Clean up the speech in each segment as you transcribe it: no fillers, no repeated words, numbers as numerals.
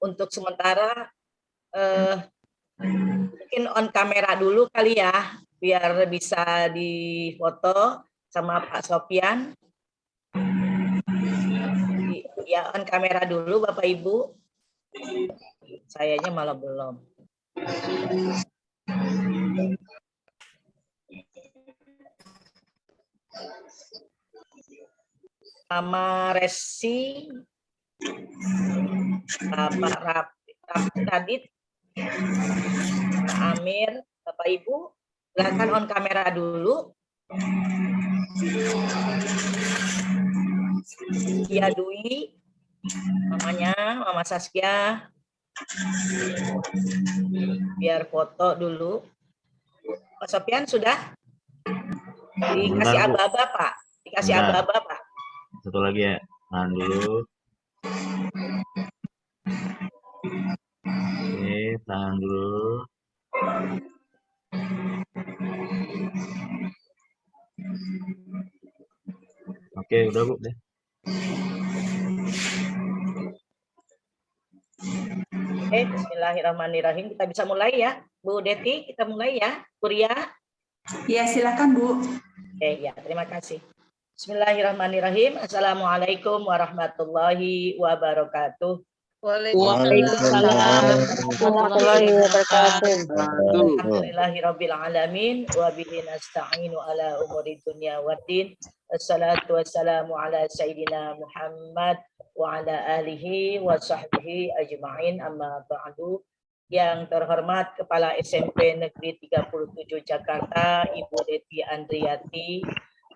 Untuk sementara mungkin on kamera dulu kali ya, biar bisa difoto sama Pak Sofyan. Ya on kamera dulu Bapak Ibu. Sayanya malah belum. Sama Resi, Bapak Radit, Pak Amir, Bapak Ibu, silakan on kamera dulu. Ya Dwi, namanya Mama Saskia, biar foto dulu. Pak Sofyan sudah? Dikasih aba-aba Pak, dikasih aba-aba Pak. Satu lagi ya, tahan dulu. Oke, tahan dulu. Oke, udah Bu deh. Oke, bismillahirrahmanirrahim. Kita bisa mulai ya, Bu Deti, kita mulai ya, Kuria. Ya, silakan Bu. Oke, ya, terima kasih. Bismillahirrahmanirrahim. Assalamualaikum warahmatullahi wabarakatuh. Waalaikumsalam warahmatullahi wabarakatuh. Alhamdulillahirabbil alamin wa bihi nasta'inu ala umuri dunya waddin. Wassalatu wassalamu ala sayyidina Muhammad wa ala alihi wa sahbihi ajma'in, amma ba'du. Yang terhormat Kepala SMP Negeri 37 Jakarta, Ibu Deti Andriati.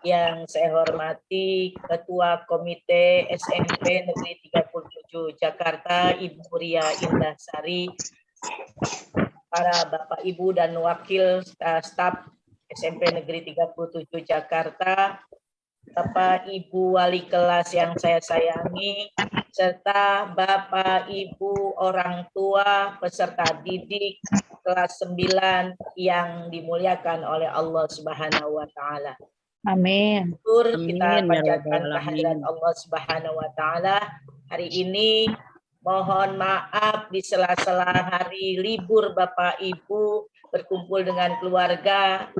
Yang saya hormati Ketua Komite SMP Negeri 37 Jakarta, Ibu Ria Indah Sari, para Bapak Ibu dan wakil staf SMP Negeri 37 Jakarta, Bapak Ibu wali kelas yang saya sayangi, serta Bapak Ibu orang tua peserta didik kelas 9 yang dimuliakan oleh Allah Subhanahu wa taala. Amin. Kita panjatkan kehadirat Allah Subhanahu wa taala. Hari ini mohon maaf di sela-sela hari libur Bapak Ibu berkumpul dengan keluarga,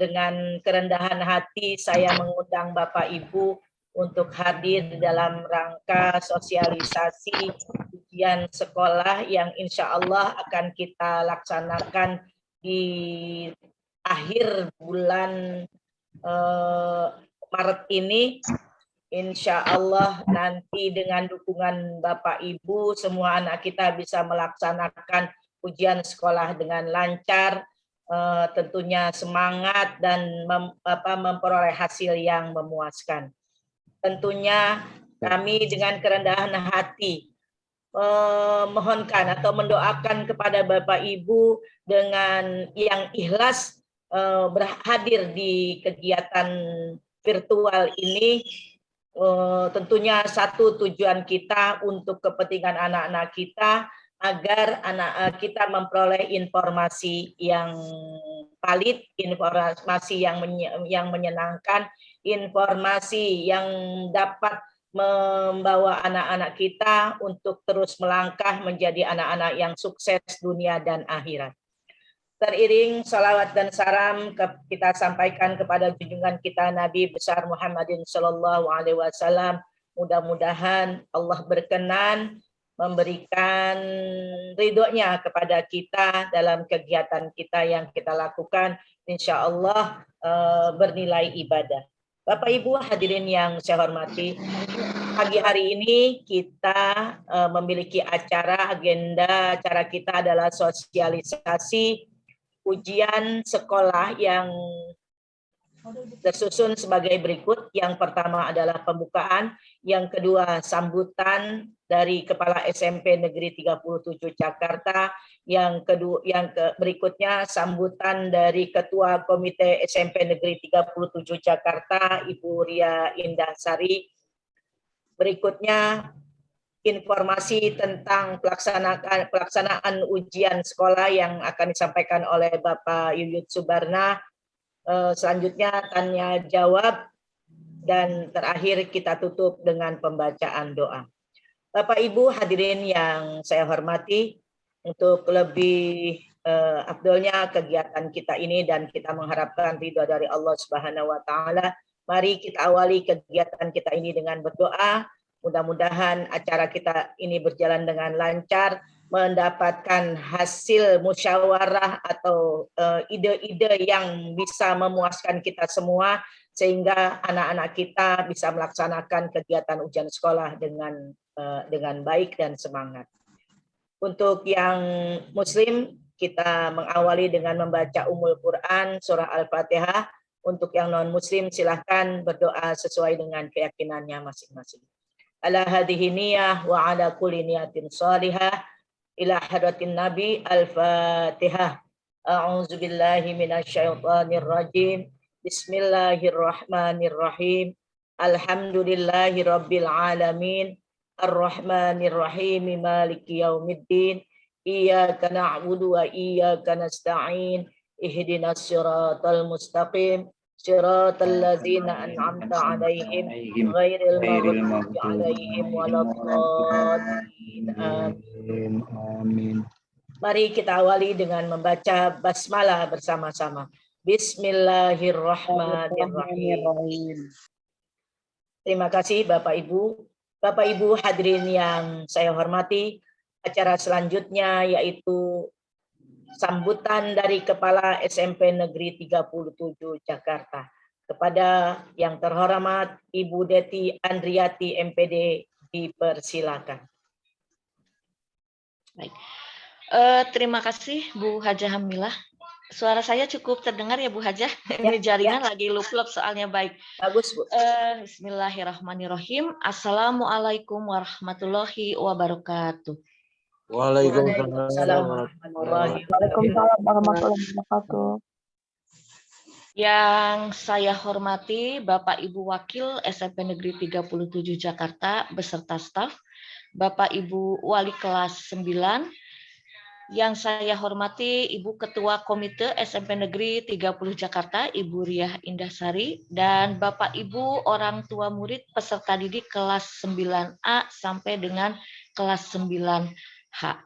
dengan kerendahan hati saya mengundang Bapak Ibu untuk hadir dalam rangka sosialisasi ujian sekolah yang insya Allah akan kita laksanakan di akhir bulan Maret ini. Insya Allah nanti dengan dukungan Bapak Ibu semua anak kita bisa melaksanakan ujian sekolah dengan lancar, tentunya semangat dan memperoleh hasil yang memuaskan. Tentunya kami dengan kerendahan hati memohonkan atau mendoakan kepada Bapak Ibu dengan yang ikhlas berhadir di kegiatan virtual ini. Tentunya satu tujuan kita untuk kepentingan anak-anak kita agar anak kita memperoleh informasi yang valid, informasi yang menyenangkan, informasi yang dapat membawa anak-anak kita untuk terus melangkah menjadi anak-anak yang sukses dunia dan akhirat. Teriring salawat dan salam kita sampaikan kepada junjungan kita Nabi besar Muhammadin Sallallahu Alaihi Wasallam. Mudah-mudahan Allah berkenan memberikan ridhonya kepada kita dalam kegiatan kita yang kita lakukan. Insya Allah bernilai ibadah. Bapak Ibu hadirin yang saya hormati, pagi hari ini kita memiliki agenda acara kita adalah sosialisasi ujian sekolah yang tersusun sebagai berikut. Yang pertama adalah pembukaan, yang kedua sambutan dari Kepala SMP Negeri 37 Jakarta, berikutnya sambutan dari Ketua Komite SMP Negeri 37 Jakarta, Ibu Ria Indah Sari. Berikutnya informasi tentang pelaksanaan ujian sekolah yang akan disampaikan oleh Bapak Yuyut Subarna. Selanjutnya tanya jawab dan terakhir kita tutup dengan pembacaan doa. Bapak Ibu hadirin yang saya hormati, untuk lebih afdolnya kegiatan kita ini dan kita mengharapkan ridha dari Allah Subhanahu wa taala, mari kita awali kegiatan kita ini dengan berdoa. Mudah-mudahan acara kita ini berjalan dengan lancar, mendapatkan hasil musyawarah atau ide-ide yang bisa memuaskan kita semua, sehingga anak-anak kita bisa melaksanakan kegiatan ujian sekolah dengan baik dan semangat. Untuk yang Muslim, kita mengawali dengan membaca Ummul Quran, surah Al-Fatihah. Untuk yang non-Muslim, silahkan berdoa sesuai dengan keyakinannya masing-masing. Ala hadhihi niyah wa ala kulli niyatin salihah ila hadratin Nabi Al-Fatihah. A'udzu billahi minasyaitonir rajim. Bismillahirrahmanirrahim. Alhamdulillahi rabbil alamin. Ar-Rahmanir-Rahim, Maliki Yaumiddin, Iyyaka na'budu wa iyyaka nasta'in, Ihdinas siratal mustaqim, siratal ladzina an'amta 'alaihim, ghairil maghdubi 'alaihim waladdallin. Amin. Mari kita awali dengan membaca basmalah bersama-sama. Bismillahirrahmanirrahim. Terima kasih Bapak Ibu. Bapak Ibu hadirin yang saya hormati, acara selanjutnya yaitu sambutan dari Kepala SMP Negeri 37 Jakarta. Kepada yang terhormat Ibu Deti Andriati MPD, dipersilakan. Baik. Terima kasih Bu Hajah Hamilah. Suara saya cukup terdengar ya Bu Hajah? Ini jaringan lagi lup-lup soalnya. Baik. Bagus Bu. Bismillahirrahmanirrahim. Assalamualaikum warahmatullahi wabarakatuh. Waalaikumsalam warahmatullahi wabarakatuh. Yang saya hormati Bapak Ibu Wakil SMP Negeri 37 Jakarta beserta staf, Bapak Ibu Wali kelas 9, yang saya hormati Ibu Ketua Komite SMP Negeri 30 Jakarta, Ibu Riah Indahsari, dan Bapak Ibu orang tua murid peserta didik kelas 9A sampai dengan kelas 9H.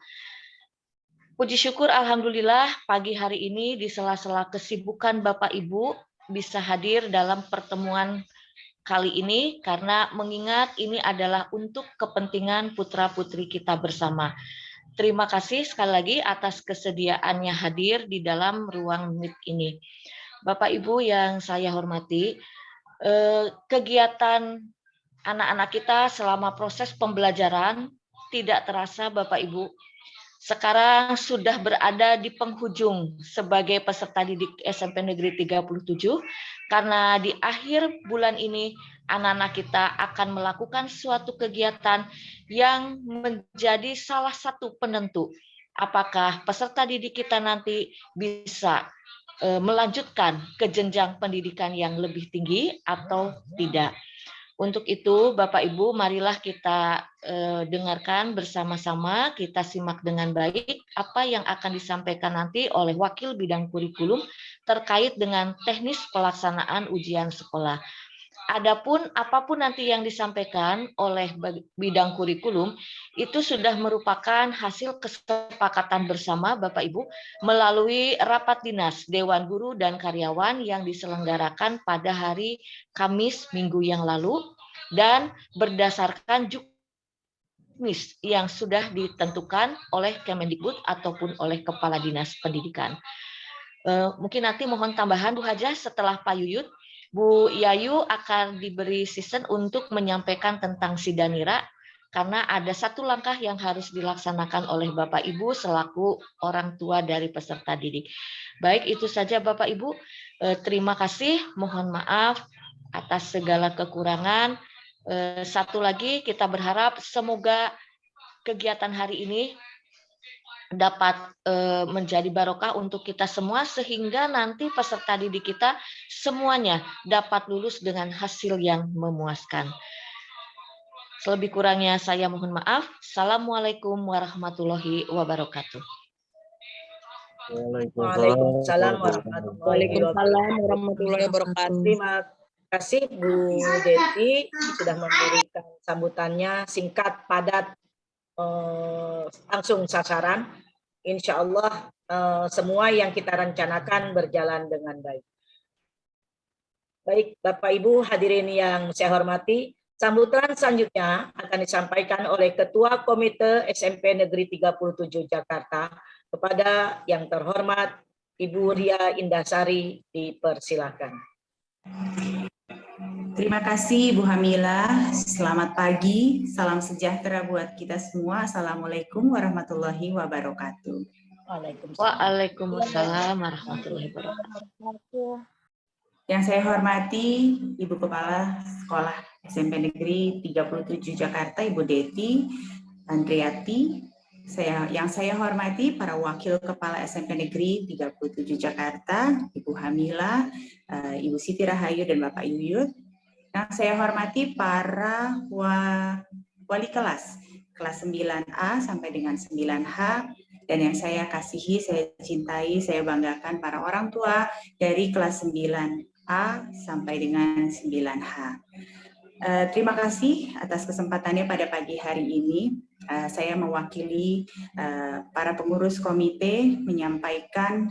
Puji syukur Alhamdulillah pagi hari ini di sela-sela kesibukan Bapak Ibu bisa hadir dalam pertemuan kali ini karena mengingat ini adalah untuk kepentingan putra-putri kita bersama. Terima kasih sekali lagi atas kesediaannya hadir di dalam ruang meet ini. Bapak Ibu yang saya hormati, kegiatan anak-anak kita selama proses pembelajaran tidak terasa Bapak Ibu. Sekarang sudah berada di penghujung sebagai peserta didik SMP Negeri 37, karena di akhir bulan ini anak-anak kita akan melakukan suatu kegiatan yang menjadi salah satu penentu apakah peserta didik kita nanti bisa melanjutkan ke jenjang pendidikan yang lebih tinggi atau tidak. Untuk itu, Bapak Ibu, marilah kita dengarkan bersama-sama, kita simak dengan baik apa yang akan disampaikan nanti oleh Wakil Bidang Kurikulum terkait dengan teknis pelaksanaan ujian sekolah. Adapun apapun nanti yang disampaikan oleh bidang kurikulum itu sudah merupakan hasil kesepakatan bersama Bapak Ibu melalui rapat dinas Dewan Guru dan Karyawan yang diselenggarakan pada hari Kamis minggu yang lalu dan berdasarkan juknis yang sudah ditentukan oleh Kemendikbud ataupun oleh Kepala Dinas Pendidikan. Mungkin nanti mohon tambahan Bu Hajah setelah Pak Yuyut. Bu Yayu akan diberi season untuk menyampaikan tentang Sidanira karena ada satu langkah yang harus dilaksanakan oleh Bapak Ibu selaku orang tua dari peserta didik. Baik, itu saja Bapak Ibu. Terima kasih, mohon maaf atas segala kekurangan. Satu lagi kita berharap semoga kegiatan hari ini dapat menjadi barokah untuk kita semua sehingga nanti peserta didik kita semuanya dapat lulus dengan hasil yang memuaskan. Selebih kurangnya saya mohon maaf. Assalamualaikum warahmatullahi wabarakatuh. Waalaikumsalam warahmatullahi wabarakatuh. Terima kasih Bu Deti sudah memberikan memberikan sambutannya singkat, padat, langsung sasaran. Insya Allah semua yang kita rencanakan berjalan dengan baik. Baik, Bapak Ibu hadirin yang saya hormati, sambutan selanjutnya akan disampaikan oleh Ketua Komite SMP Negeri 37 Jakarta kepada yang terhormat Ibu Ria Indasari, dipersilakan. Terima kasih Bu Hamila. Selamat pagi, salam sejahtera buat kita semua. Assalamualaikum warahmatullahi wabarakatuh. Waalaikumsalam warahmatullahi wabarakatuh. Yang saya hormati Ibu Kepala Sekolah SMP Negeri 37 Jakarta, Ibu Deti Andriati. Yang saya hormati para Wakil Kepala SMP Negeri 37 Jakarta, Ibu Hamila, Ibu Siti Rahayu, dan Bapak Yuyut. Yang saya hormati para wali kelas 9A sampai dengan 9H, dan yang saya kasihi, saya cintai, saya banggakan para orang tua dari kelas 9A sampai dengan 9H. Terima kasih atas kesempatannya pada pagi hari ini. Saya mewakili para pengurus komite menyampaikan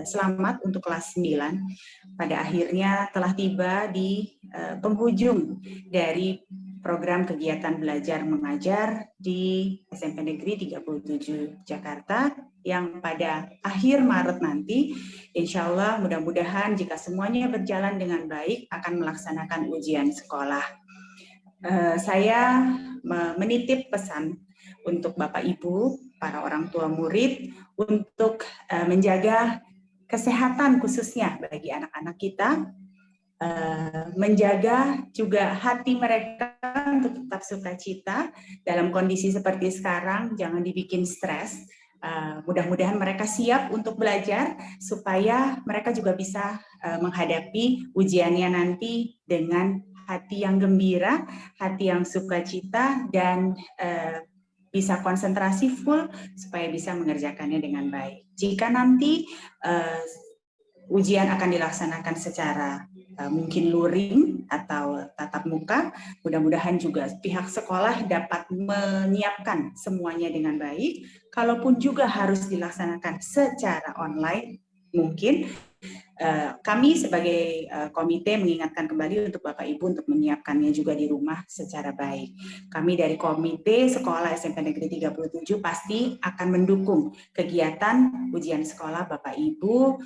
selamat untuk kelas 9. Pada akhirnya telah tiba di penghujung dari program kegiatan belajar mengajar di SMP Negeri 37 Jakarta yang pada akhir Maret nanti, insya Allah mudah-mudahan jika semuanya berjalan dengan baik akan melaksanakan ujian sekolah. Saya menitip pesan untuk Bapak Ibu, para orang tua murid, untuk menjaga kesehatan khususnya bagi anak-anak kita, menjaga juga hati mereka untuk tetap sukacita dalam kondisi seperti sekarang, jangan dibikin stres. Mudah-mudahan mereka siap untuk belajar supaya mereka juga bisa menghadapi ujiannya nanti dengan hati yang gembira, hati yang sukacita, dan bisa konsentrasi full supaya bisa mengerjakannya dengan baik. Jika nanti ujian akan dilaksanakan secara mungkin luring atau tatap muka, mudah-mudahan juga pihak sekolah dapat menyiapkan semuanya dengan baik. Kalaupun juga harus dilaksanakan secara online, mungkin kami sebagai komite mengingatkan kembali untuk Bapak Ibu untuk menyiapkannya juga di rumah secara baik. Kami dari komite sekolah SMP Negeri 37 pasti akan mendukung kegiatan ujian sekolah Bapak Ibu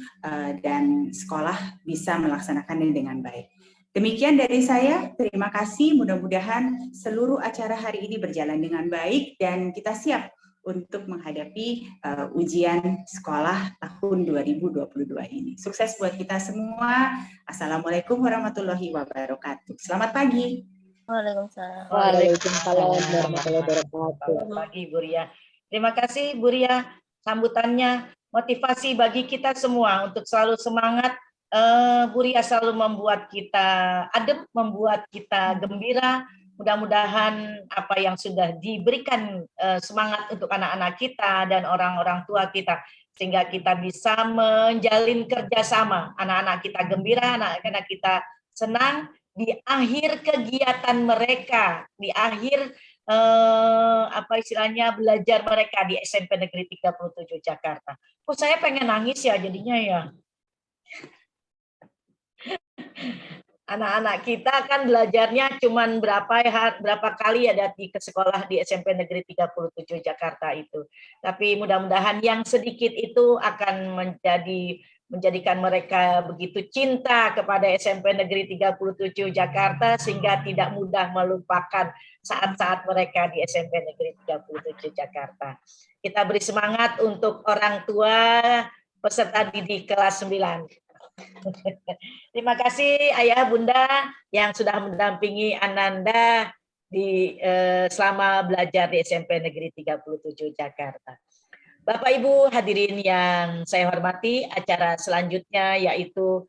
dan sekolah bisa melaksanakannya dengan baik. Demikian dari saya, terima kasih. Mudah-mudahan seluruh acara hari ini berjalan dengan baik dan kita siap untuk menghadapi ujian sekolah tahun 2022 ini. Sukses buat kita semua. Assalamualaikum warahmatullahi wabarakatuh. Selamat pagi. Waalaikumsalam. Warahmatullahi wabarakatuh. Selamat pagi Bu Ria. Terima kasih Bu Ria. Sambutannya motivasi bagi kita semua untuk selalu semangat. Bu Ria selalu membuat kita adem, membuat kita gembira. Mudah-mudahan apa yang sudah diberikan semangat untuk anak-anak kita dan orang-orang tua kita, sehingga kita bisa menjalin kerjasama. Anak-anak kita gembira, anak-anak kita senang di akhir kegiatan mereka, di akhir belajar mereka di SMP Negeri 37 Jakarta. Kok saya pengen nangis ya jadinya ya. Anak-anak kita kan belajarnya cuman berapa kali ya ke sekolah di SMP Negeri 37 Jakarta itu. Tapi mudah-mudahan yang sedikit itu akan menjadikan mereka begitu cinta kepada SMP Negeri 37 Jakarta sehingga tidak mudah melupakan saat-saat mereka di SMP Negeri 37 Jakarta. Kita beri semangat untuk orang tua peserta didik kelas 9. Terima kasih Ayah Bunda yang sudah mendampingi Ananda selama belajar di SMP Negeri 37 Jakarta. Bapak Ibu hadirin yang saya hormati, acara selanjutnya yaitu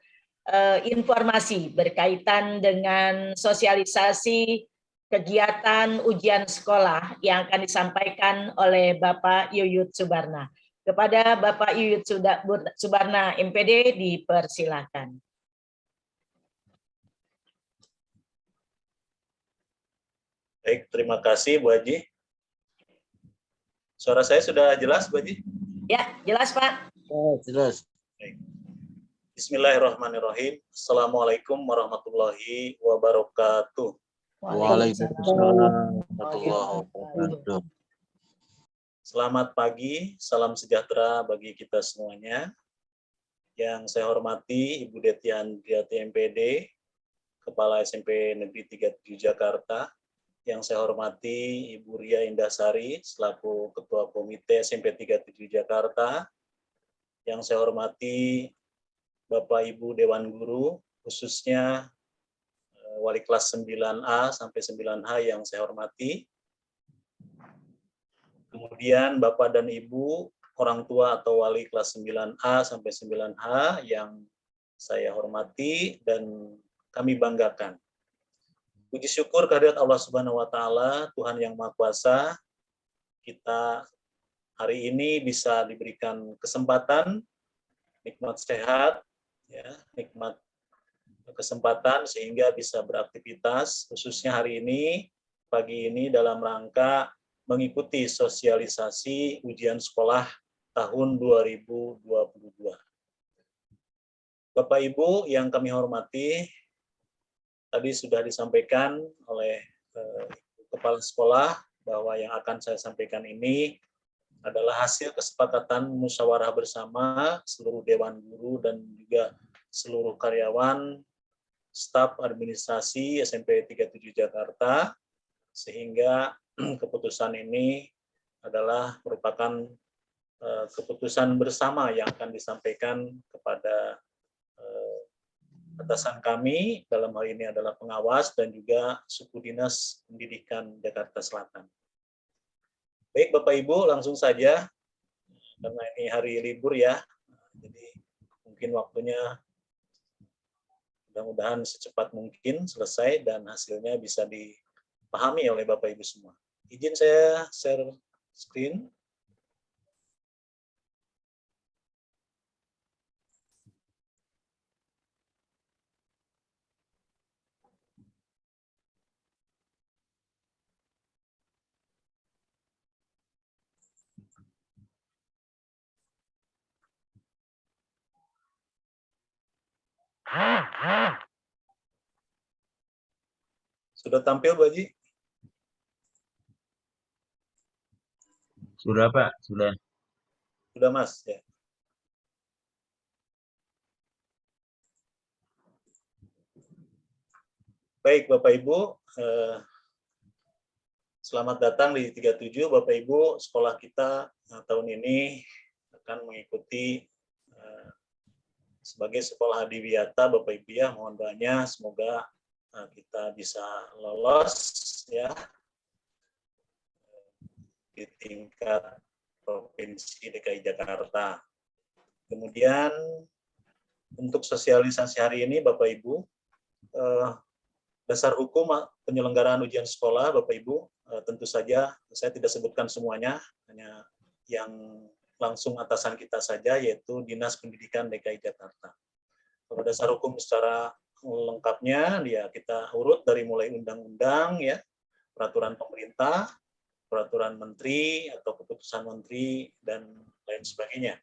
informasi berkaitan dengan sosialisasi kegiatan ujian sekolah yang akan disampaikan oleh Bapak Yuyut Subarna. Kepada Bapak Yuyut Subarna MPD dipersilakan. Baik, terima kasih Bu Haji. Suara saya sudah jelas Bu Haji? Ya, jelas Pak. Oh, jelas. Baik. Bismillahirrahmanirrahim. Assalamualaikum warahmatullahi wabarakatuh. Waalaikumsalam warahmatullahi wabarakatuh. Selamat pagi, salam sejahtera bagi kita semuanya. Yang saya hormati Ibu Deti Andriati MPD, Kepala SMP Negeri 37 Jakarta. Yang saya hormati Ibu Ria Indasari, selaku Ketua Komite SMP 37 Jakarta. Yang saya hormati Bapak Ibu Dewan Guru, khususnya Wali kelas 9A sampai 9H yang saya hormati. Kemudian Bapak dan Ibu, orang tua atau wali kelas 9A sampai 9H yang saya hormati dan kami banggakan. Puji syukur kehadirat Allah Subhanahu wa Ta'ala, Tuhan yang Maha Kuasa, kita hari ini bisa diberikan kesempatan, nikmat sehat, ya, nikmat kesempatan sehingga bisa beraktivitas, khususnya hari ini, pagi ini dalam rangka mengikuti sosialisasi ujian sekolah tahun 2022. Bapak Ibu yang kami hormati, tadi sudah disampaikan oleh Kepala Sekolah bahwa yang akan saya sampaikan ini adalah hasil kesepakatan musyawarah bersama seluruh Dewan Guru dan juga seluruh karyawan staf administrasi SMP 37 Jakarta, sehingga keputusan ini adalah merupakan keputusan bersama yang akan disampaikan kepada atasan kami, dalam hal ini adalah pengawas dan juga suku dinas pendidikan Jakarta Selatan. Baik Bapak Ibu, langsung saja, karena ini hari libur ya, jadi mungkin waktunya mudah-mudahan secepat mungkin selesai dan hasilnya bisa dipahami oleh Bapak Ibu semua. Izin saya share screen. Sudah tampil, Bu Haji? Sudah Pak, sudah. Sudah Mas, ya. Baik Bapak Ibu, selamat datang di 37 Bapak Ibu. Sekolah kita tahun ini akan mengikuti sebagai sekolah adiwiyata Bapak Ibu ya. Mohon doanya semoga kita bisa lolos ya di tingkat Provinsi DKI Jakarta. Kemudian untuk sosialisasi hari ini Bapak Ibu, dasar hukum penyelenggaraan ujian sekolah Bapak Ibu, tentu saja saya tidak sebutkan semuanya, hanya yang langsung atasan kita saja, yaitu Dinas Pendidikan DKI Jakarta. Kalau dasar hukum secara lengkapnya, ya kita urut dari mulai undang-undang, ya, peraturan pemerintah, peraturan menteri atau keputusan menteri dan lain sebagainya.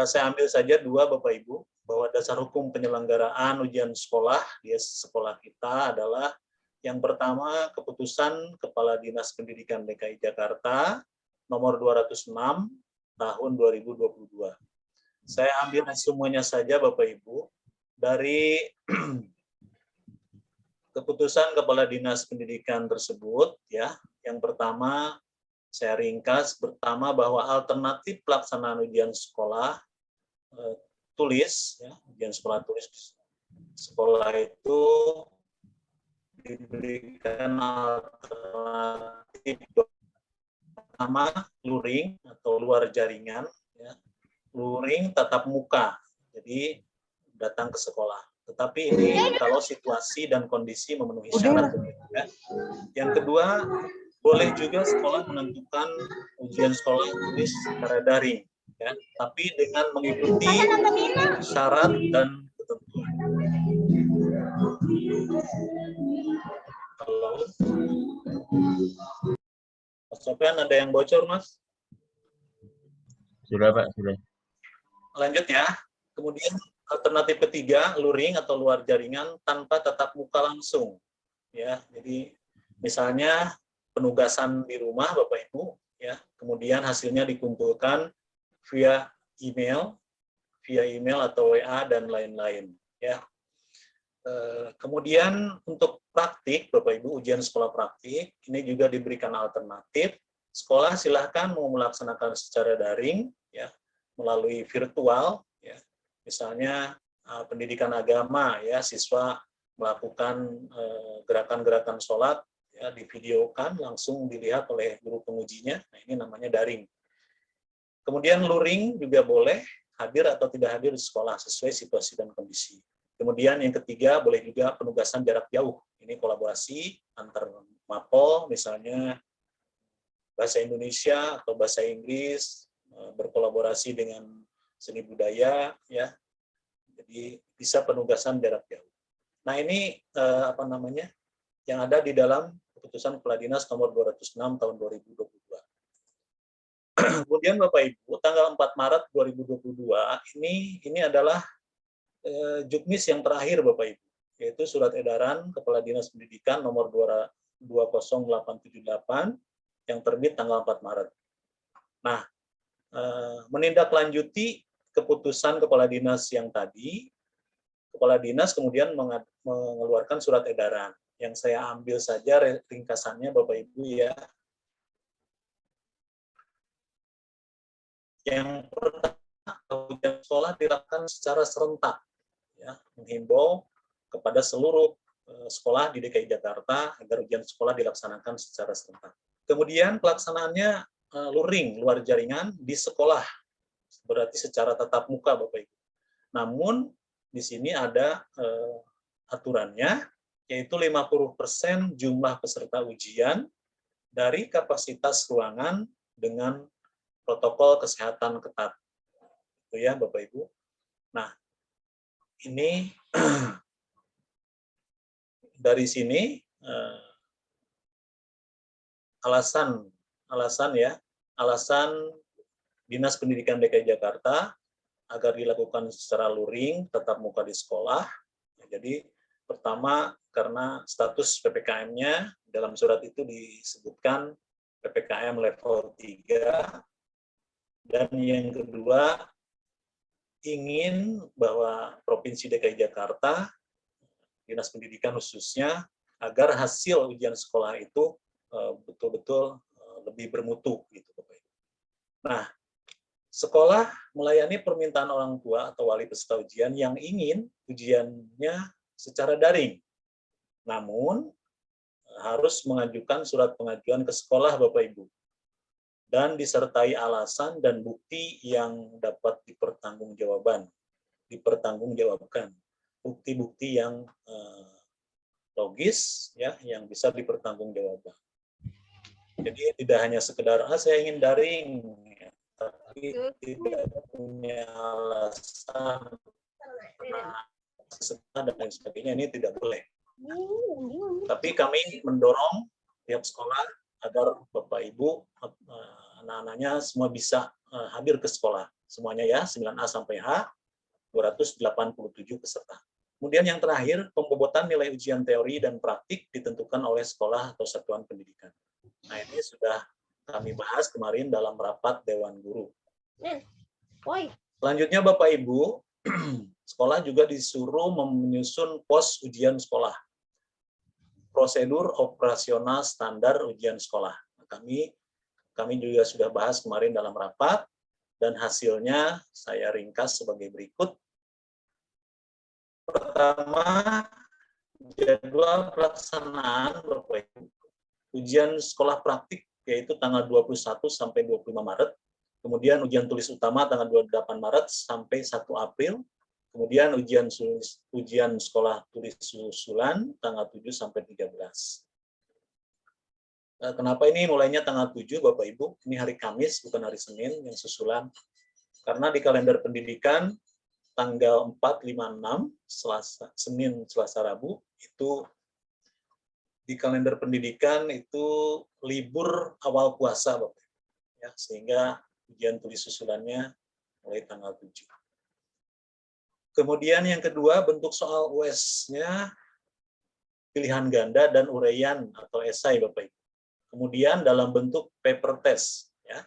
Saya ambil saja dua Bapak Ibu, bahwa dasar hukum penyelenggaraan ujian sekolah di sekolah kita adalah yang pertama keputusan Kepala Dinas Pendidikan DKI Jakarta nomor 206 tahun 2022. Saya ambil semuanya saja Bapak Ibu dari keputusan Kepala Dinas Pendidikan tersebut ya. Yang pertama saya ringkas pertama bahwa alternatif pelaksanaan ujian sekolah tulis ya, ujian sekolah tulis sekolah itu diberikan alternatif pertama luring atau luar jaringan ya. Luring tatap muka. Jadi datang ke sekolah. Tetapi ini kalau situasi dan kondisi memenuhi syarat. Ya. Yang kedua, boleh juga sekolah menentukan ujian sekolah tulis secara daring, ya, tapi dengan mengikuti syarat dan ketentuan. Halo. Sampai ada yang bocor, Mas? Sudah, Pak, sudah. Lanjut ya. Kemudian alternatif ketiga, luring atau luar jaringan tanpa tatap muka langsung. Ya, jadi misalnya penugasan di rumah Bapak Ibu, ya, kemudian hasilnya dikumpulkan via email atau WA dan lain-lain. Ya. Kemudian untuk praktik, Bapak Ibu, ujian sekolah praktik, ini juga diberikan alternatif. Sekolah silahkan mau melaksanakan secara daring, ya, melalui virtual, ya. Misalnya pendidikan agama, ya, siswa melakukan gerakan-gerakan sholat, ya, divideokan, langsung dilihat oleh guru pengujinya. Nah, ini namanya daring. Kemudian luring juga boleh hadir atau tidak hadir di sekolah sesuai situasi dan kondisi. Kemudian yang ketiga, boleh juga penugasan jarak jauh. Ini kolaborasi antar mapol, misalnya bahasa Indonesia atau bahasa Inggris, berkolaborasi dengan seni budaya, ya. Jadi bisa penugasan jarak jauh. Nah, ini yang ada di dalam keputusan Kepala Dinas nomor 206 tahun 2022. Kemudian Bapak Ibu, tanggal 4 Maret 2022 ini adalah juknis yang terakhir Bapak Ibu, yaitu Surat Edaran Kepala Dinas Pendidikan nomor 20878 yang terbit tanggal 4 Maret. Nah, menindaklanjuti keputusan Kepala Dinas yang tadi, Kepala Dinas kemudian mengeluarkan surat edaran. Yang saya ambil saja ringkasannya Bapak Ibu, ya. Yang pertama, ujian sekolah dilakukan secara serentak, ya, menghimbau kepada seluruh sekolah di DKI Jakarta agar ujian sekolah dilaksanakan secara serentak. Kemudian pelaksanaannya luring, luar jaringan di sekolah, berarti secara tatap muka Bapak Ibu. Namun di sini ada aturannya, yaitu 50% jumlah peserta ujian dari kapasitas ruangan dengan protokol kesehatan ketat. Itu ya Bapak Ibu. Nah, ini dari sini alasan Dinas Pendidikan DKI Jakarta agar dilakukan secara luring, tatap muka di sekolah. Jadi pertama, karena status PPKM-nya dalam surat itu disebutkan PPKM level 3, dan yang kedua, ingin bahwa Provinsi DKI Jakarta, Dinas Pendidikan khususnya, agar hasil ujian sekolah itu betul-betul lebih bermutu, gitu Bapak Ibu. Nah, sekolah melayani permintaan orang tua atau wali peserta ujian yang ingin ujiannya secara daring. Namun, harus mengajukan surat pengajuan ke sekolah Bapak Ibu, dan disertai alasan dan bukti yang dapat dipertanggungjawabkan. Bukti-bukti yang logis, ya, yang bisa dipertanggungjawabkan. Jadi tidak hanya sekedar saya ingin daring, ya, tapi tidak punya alasan dan lain sebagainya, ini tidak boleh. Tapi kami mendorong pihak sekolah agar Bapak Ibu, anak-anaknya semua bisa hadir ke sekolah. Semuanya ya, 9A sampai H, 287 peserta. Kemudian yang terakhir, pembobotan nilai ujian teori dan praktik ditentukan oleh sekolah atau satuan pendidikan. Nah, ini sudah kami bahas kemarin dalam rapat Dewan Guru. Selanjutnya Bapak Ibu, sekolah juga disuruh menyusun pos ujian sekolah. Prosedur operasional standar ujian sekolah. Kami juga sudah bahas kemarin dalam rapat, dan hasilnya saya ringkas sebagai berikut. Pertama, jadwal pelaksanaan Bapak Ibu, ujian sekolah praktik yaitu tanggal 21 sampai 25 Maret, kemudian ujian tulis utama tanggal 28 Maret sampai 1 April, kemudian ujian sekolah tulis susulan tanggal 7 sampai 13. Kenapa ini mulainya tanggal 7 Bapak Ibu? Ini hari Kamis bukan hari Senin yang susulan. Karena di kalender pendidikan tanggal 4, 5, 6 Senin, Selasa, Rabu itu di kalender pendidikan itu libur awal puasa, Bapak. Ya, sehingga ujian tulis susulannya mulai tanggal 7. Kemudian yang kedua, bentuk soal US-nya pilihan ganda dan uraian atau esai, Bapak Ibu. Kemudian dalam bentuk paper test, ya.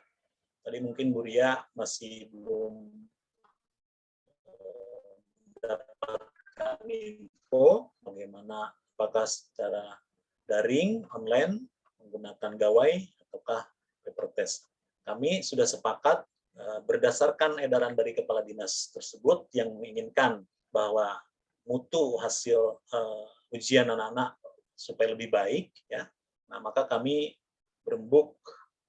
Tadi mungkin Bu Ria masih belum mendapatkan info bagaimana, apakah secara daring, online, menggunakan gawai ataukah paper test. Kami sudah sepakat berdasarkan edaran dari kepala dinas tersebut yang menginginkan bahwa mutu hasil ujian anak-anak supaya lebih baik, ya. Nah, maka kami berembuk,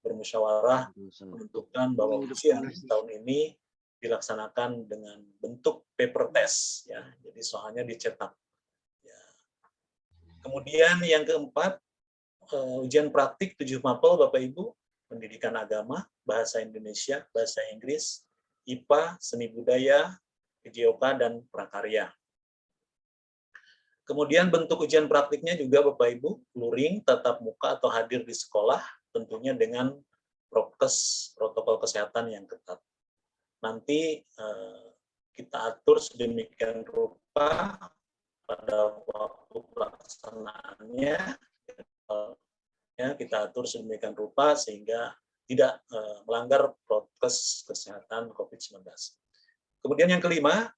bermusyawarah menentukan bahwa ujian tahun ini dilaksanakan dengan bentuk paper test, ya. Jadi soalnya dicetak. Ya. Kemudian yang keempat, ujian praktik 7 mapel, Bapak Ibu, pendidikan agama, bahasa Indonesia, bahasa Inggris, IPA, seni budaya, PJOK, dan prakarya. Kemudian bentuk ujian praktiknya juga Bapak Ibu, luring, tatap muka atau hadir di sekolah, tentunya dengan prokes, protokol kesehatan yang ketat. Nanti kita atur sedemikian rupa pada waktu pelaksanaannya, kita atur sedemikian rupa sehingga tidak melanggar prokes kesehatan COVID-19. Kemudian yang kelima,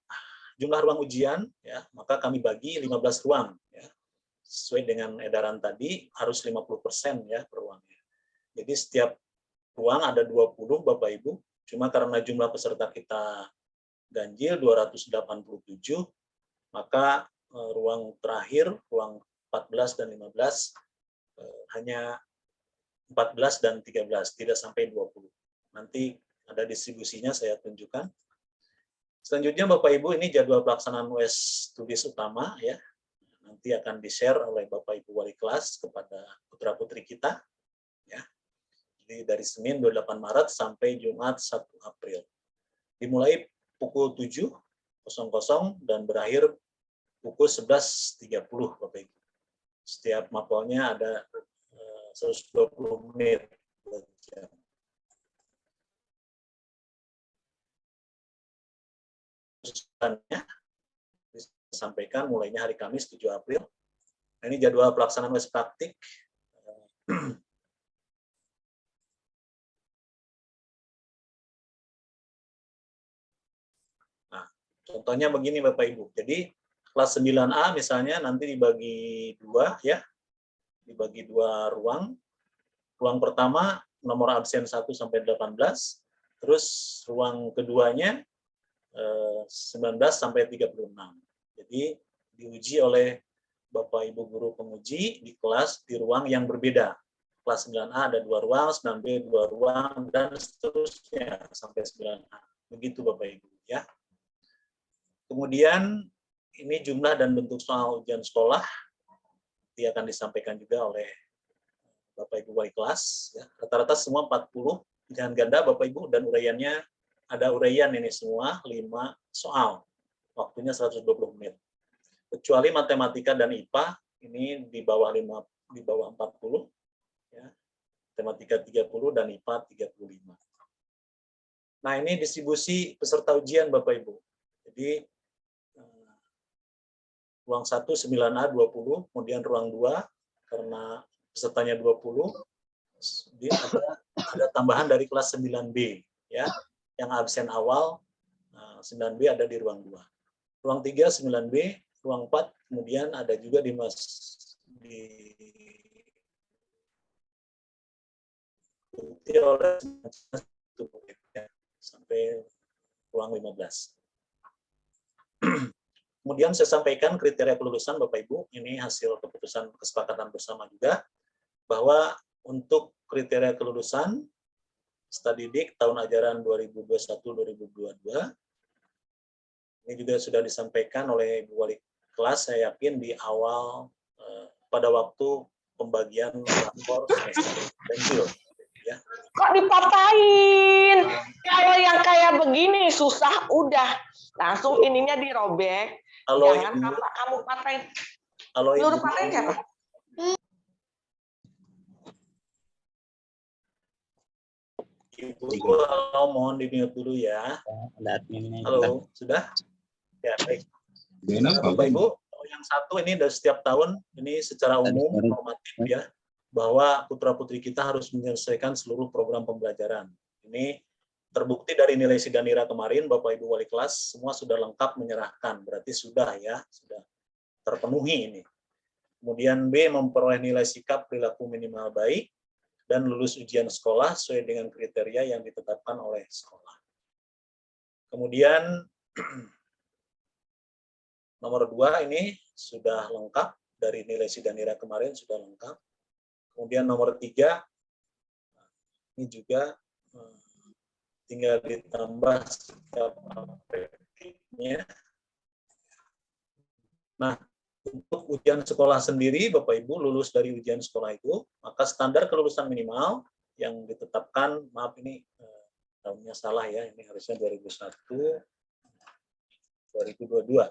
jumlah ruang ujian, ya, maka kami bagi 15 ruang, ya. Sesuai dengan edaran tadi harus 50% ya per ruangnya. Jadi setiap ruang ada 20 Bapak Ibu, cuma karena jumlah peserta kita ganjil 287, maka ruang terakhir, ruang 14 dan 15 hanya 14 dan 13, tidak sampai 20. Nanti ada distribusinya saya tunjukkan. Selanjutnya Bapak Ibu, ini jadwal pelaksanaan US tulis utama, ya. Nanti akan di-share oleh Bapak Ibu wali kelas kepada putra-putri kita, ya. Jadi dari Senin 28 Maret sampai Jumat 1 April. Dimulai pukul 7.00 dan berakhir pukul 11.30 Bapak Ibu. Setiap mapelnya ada 120 menit. Disampaikan mulainya hari Kamis 7 April. Nah, ini jadwal pelaksanaan US praktik. Nah, contohnya begini Bapak Ibu. Jadi kelas 9A misalnya nanti dibagi 2, ya. Dibagi 2 ruang. Ruang pertama nomor absen 1 sampai 18, terus ruang keduanya 19 sampai 36. Jadi diuji oleh Bapak Ibu guru penguji di kelas di ruang yang berbeda. Kelas 9A ada 2 ruang, 9B 2 ruang, dan seterusnya sampai 9A. Begitu Bapak Ibu, ya. Kemudian ini jumlah dan bentuk soal ujian sekolah dia akan disampaikan juga oleh Bapak Ibu wali kelas, ya. Rata-rata semua 40 pilihan ganda Bapak Ibu, dan uraiannya ada uraian ini semua 5 soal. Waktunya 120 menit. Kecuali matematika dan IPA ini di bawah 40, ya. Matematika 30 dan IPA 35. Nah, ini distribusi peserta ujian Bapak Ibu. Jadi ruang 1 9A 20, kemudian ruang 2 karena pesertanya 20, dia ada tambahan dari kelas 9B, ya. Yang absen awal 9B ada di ruang 2. Ruang 3 9B, ruang 4 kemudian ada juga di oleh sampai ruang 15. Kemudian saya sampaikan kriteria kelulusan Bapak Ibu, ini hasil keputusan kesepakatan bersama juga, bahwa untuk kriteria kelulusan Stadidik tahun ajaran 2021-2022, ini juga sudah disampaikan oleh Ibu Wali Kelas, saya yakin di awal pada waktu pembagian rapor semester ganjil. Ya. Kok dipatahin? Kalau yang kayak begini susah, udah langsung ininya dirobek. Kalau jangan Ibu, kamu patahin. kalau Lu Ibu, patahin siapa? Ibu, halo, mohon di-mute dulu ya. Halo, sudah? Ya, baik. Bapak Ibu, yang satu ini dari setiap tahun, ini secara umum normatif ya, bahwa putra-putri kita harus menyelesaikan seluruh program pembelajaran. Ini terbukti dari nilai sidang nira kemarin, Bapak Ibu wali kelas semua sudah lengkap menyerahkan, berarti sudah ya, sudah terpenuhi ini. Kemudian B, memperoleh nilai sikap perilaku minimal baik, dan lulus ujian sekolah sesuai dengan kriteria yang ditetapkan oleh sekolah. Kemudian nomor 2 ini sudah lengkap, dari nilai sidang nira kemarin sudah lengkap. Kemudian nomor 3, ini juga tinggal ditambah sikap afektifnya. Nah, untuk ujian sekolah sendiri, Bapak Ibu lulus dari ujian sekolah itu, maka standar kelulusan minimal yang ditetapkan, maaf ini tahunnya salah ya, ini harusnya 2001, 2022.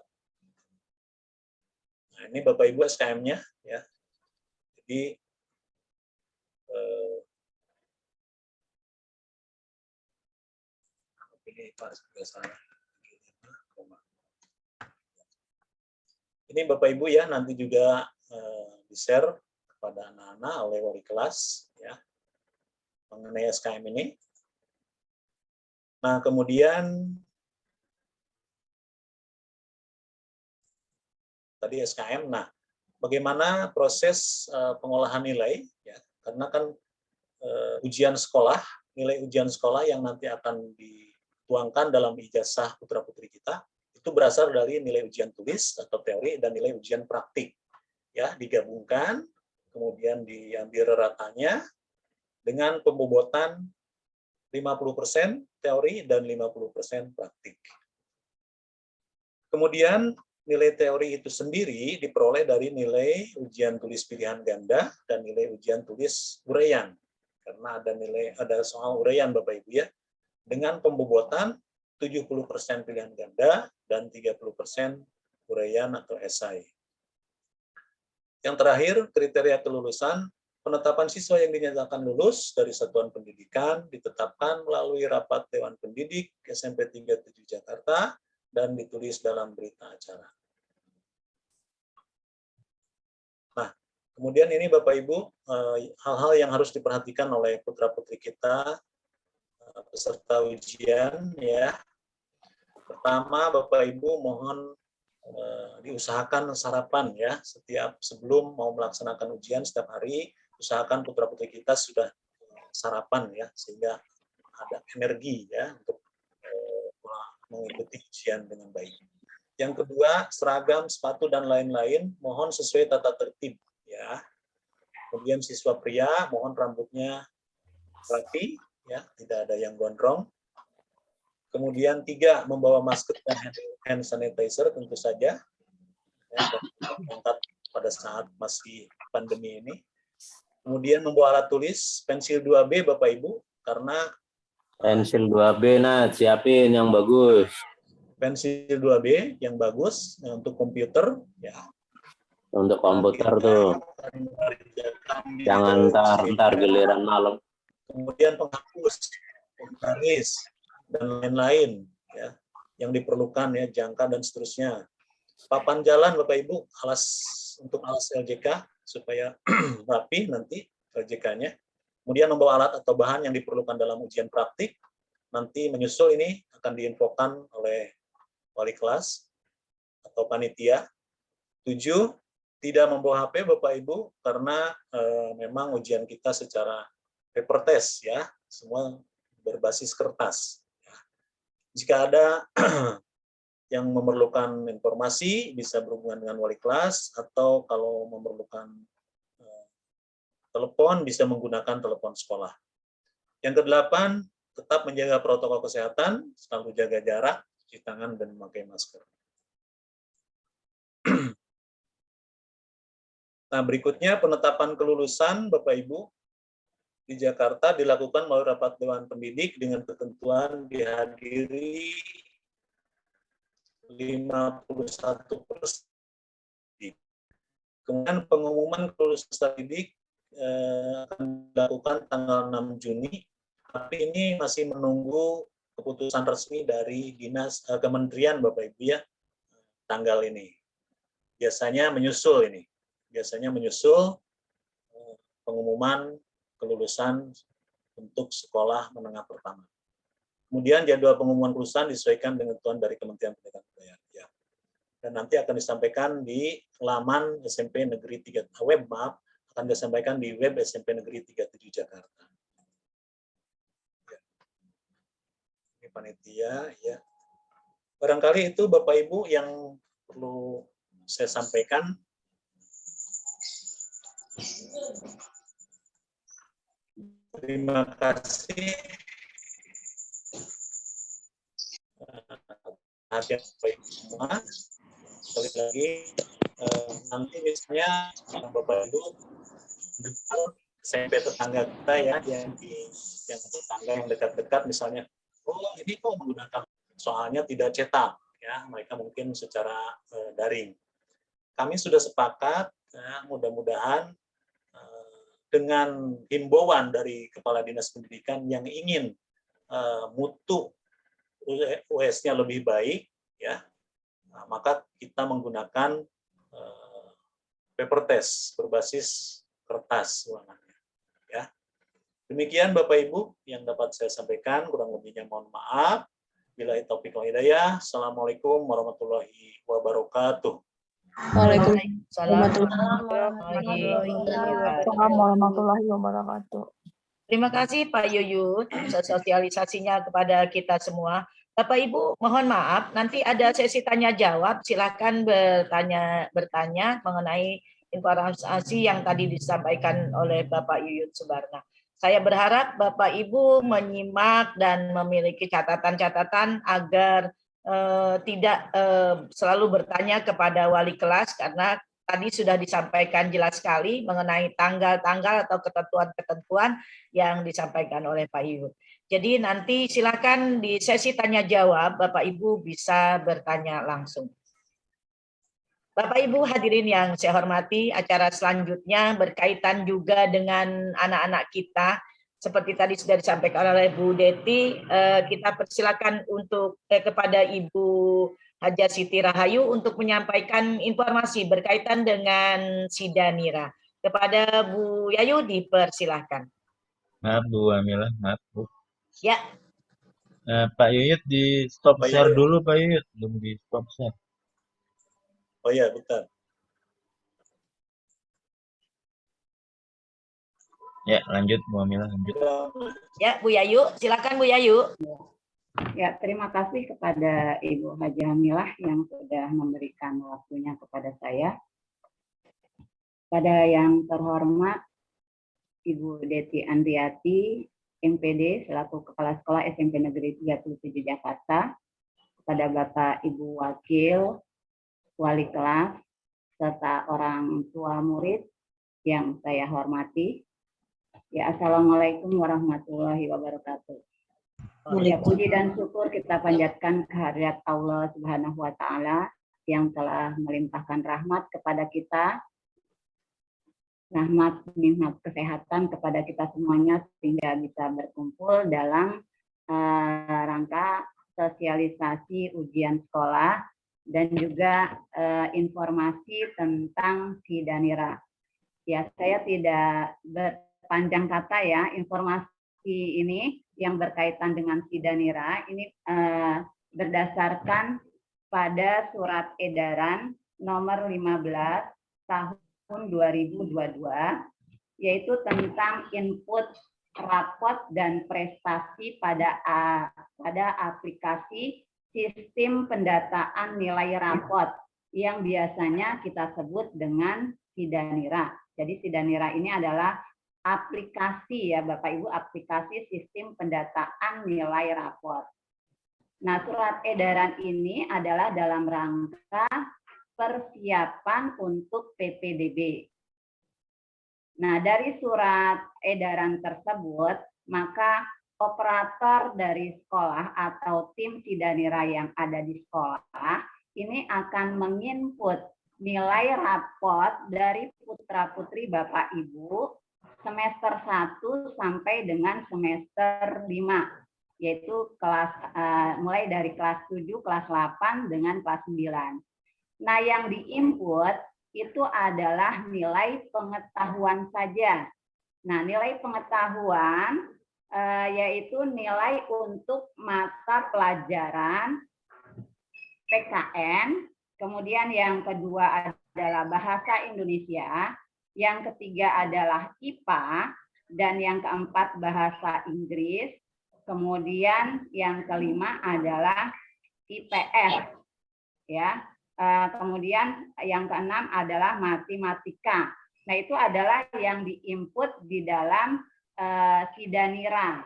Nah, ini Bapak Ibu SKM-nya ya. Jadi ini Pak sudah salah. Ini Bapak Ibu ya, nanti juga di-share kepada anak-anak oleh wali kelas ya mengenai SKM ini. Nah, kemudian tadi SKM. Nah, bagaimana proses pengolahan nilai ya? Karena kan ujian sekolah, nilai ujian sekolah yang nanti akan dituangkan dalam ijazah putra-putri kita itu berasal dari nilai ujian tulis atau teori dan nilai ujian praktik. Ya, digabungkan, kemudian diambil ratanya dengan pembobotan 50% teori dan 50% praktik. Kemudian nilai teori itu sendiri diperoleh dari nilai ujian tulis pilihan ganda dan nilai ujian tulis uraian. Karena ada soal uraian Bapak Ibu ya. Dengan pembobotan 70% pilihan ganda dan 30% uraian atau esai. Yang terakhir, kriteria kelulusan, penetapan siswa yang dinyatakan lulus dari satuan pendidikan ditetapkan melalui rapat Dewan Pendidik SMP 37 Jakarta dan ditulis dalam berita acara. Nah, kemudian ini Bapak Ibu, hal-hal yang harus diperhatikan oleh putra-putri kita peserta ujian ya. Pertama, Bapak Ibu mohon diusahakan sarapan ya, sebelum mau melaksanakan ujian setiap hari, usahakan putra-putri kita sudah sarapan ya, sehingga ada energi ya untuk mengikuti ujian dengan baik. Yang kedua, seragam, sepatu dan lain-lain mohon sesuai tata tertib ya. Kemudian siswa pria mohon rambutnya rapi ya, tidak ada yang gondrong. Kemudian 3, membawa masker dan hand sanitizer tentu saja ya, lengkap pada saat masih pandemi ini. Kemudian membawa alat tulis, pensil 2B Bapak Ibu, karena Pensil 2B, nah siapin yang bagus. Pensil 2B yang bagus untuk komputer ya. Untuk komputer tuh. Jangan ntar giliran malam. Kemudian penghapus, penggaris dan lain-lain ya yang diperlukan ya, jangka dan seterusnya. Papan jalan Bapak Ibu, untuk alas LJK supaya rapi nanti LJK-nya. Kemudian membawa alat atau bahan yang diperlukan dalam ujian praktik. Nanti menyusul ini akan diinfokan oleh wali kelas atau panitia. 7, tidak membawa HP Bapak Ibu karena memang ujian kita secara paper test ya, semua berbasis kertas. Jika ada yang memerlukan informasi, bisa berhubungan dengan wali kelas, atau kalau memerlukan telepon, bisa menggunakan telepon sekolah. Yang ke-8, tetap menjaga protokol kesehatan, selalu jaga jarak, cuci tangan, dan memakai masker. Nah, berikutnya penetapan kelulusan Bapak Ibu di Jakarta dilakukan melalui rapat Dewan Pendidik dengan ketentuan dihadiri 51%. Kemudian pengumuman kelulusan didik akan dilakukan tanggal 6 Juni Tapi ini masih menunggu keputusan resmi dari dinas kementerian Bapak Ibu ya, tanggal ini. Biasanya menyusul ini. Biasanya menyusul pengumuman kelulusan untuk sekolah menengah pertama. Kemudian jadwal pengumuman kelulusan disesuaikan dengan ketentuan dari Kementerian Pendidikan dan Kebudayaan. Ya. Dan nanti akan disampaikan di laman SMP Negeri 3 web maaf, akan disampaikan di web SMP Negeri 37 Jakarta. Ya. Ini panitia ya. Barangkali itu Bapak Ibu yang perlu saya sampaikan. Terima kasih. Hati baik semua. Sekali lagi nanti misalnya Bapak Ibu SMP tetangga kita ya yang tetangga yang dekat-dekat misalnya, oh ini kok menggunakan soalnya tidak cetak ya, mereka mungkin secara daring. Kami sudah sepakat ya, mudah-mudahan dengan himbauan dari Kepala Dinas Pendidikan yang ingin mutu US-nya lebih baik, ya, maka kita menggunakan paper test berbasis kertas ulangannya. Ya. Demikian Bapak Ibu yang dapat saya sampaikan, kurang lebihnya mohon maaf. Bila taufiq wal hidayah. Assalamualaikum warahmatullahi wabarakatuh. Waalaikumsalam warahmatullahi wabarakatuh. Terima kasih Pak Yuyut sosialisasinya kepada kita semua. Bapak Ibu mohon maaf, nanti ada sesi tanya jawab. Silakan bertanya mengenai informasi yang tadi disampaikan oleh Bapak Yuyut Subarna. Saya berharap Bapak Ibu menyimak dan memiliki catatan-catatan agar tidak selalu bertanya kepada wali kelas, karena tadi sudah disampaikan jelas sekali mengenai tanggal-tanggal atau ketentuan-ketentuan yang disampaikan oleh Pak Yuyut. Jadi nanti silakan di sesi tanya jawab Bapak Ibu bisa bertanya langsung. Bapak Ibu hadirin yang saya hormati, acara selanjutnya berkaitan juga dengan anak-anak kita. Seperti tadi sudah disampaikan oleh Bu Deti, kita persilakan untuk kepada Ibu Haja Siti Rahayu untuk menyampaikan informasi berkaitan dengan Sidanira. Kepada Bu Yayu dipersilakan. Maaf Bu Amilah, maaf Bu. Ya. Pak Yuyut di stop share dulu Pak Yuyut, belum di stop share. Oh iya, bentar. Ya, lanjut Bu Amilah, lanjut. Ya, Bu Yayu, silakan Bu Yayu. Ya, terima kasih kepada Ibu Haji Hamilah yang sudah memberikan waktunya kepada saya. Pada yang terhormat Ibu Deti Andriati, MPD selaku Kepala Sekolah SMP Negeri 37 Jakarta, kepada Bapak Ibu Wakil, Wali kelas, serta orang tua murid yang saya hormati. Ya, Assalamualaikum warahmatullahi wabarakatuh. Ya, puji dan syukur kita panjatkan kehadirat Allah Subhanahu wa Ta'ala yang telah melimpahkan rahmat kepada kita, rahmat nikmat kesehatan kepada kita semuanya sehingga bisa berkumpul dalam rangka sosialisasi ujian sekolah dan juga informasi tentang Sidanira. Ya, saya tidak berpanjang kata ya, informasi ini yang berkaitan dengan Sidanira ini berdasarkan pada surat edaran nomor 15 tahun 2022, yaitu tentang input rapot dan prestasi pada aplikasi sistem pendataan nilai rapot yang biasanya kita sebut dengan Sidanira. Jadi Sidanira ini adalah aplikasi ya Bapak Ibu, aplikasi sistem pendataan nilai rapor. Nah, surat edaran ini adalah dalam rangka persiapan untuk PPDB. Nah, dari surat edaran tersebut, maka operator dari sekolah atau tim Sidanira yang ada di sekolah ini akan menginput nilai rapot dari putra-putri Bapak Ibu semester 1 sampai dengan semester 5, yaitu mulai dari kelas 7, kelas 8 dengan kelas 9. Nah, yang diinput itu adalah nilai pengetahuan saja. Nah, nilai pengetahuan yaitu nilai untuk mata pelajaran PKN, kemudian yang kedua adalah bahasa Indonesia, yang ketiga adalah IPA, dan yang keempat bahasa Inggris, kemudian yang kelima adalah IPS, ya. Kemudian yang keenam adalah matematika. Nah, itu adalah yang diinput di dalam Sidanira.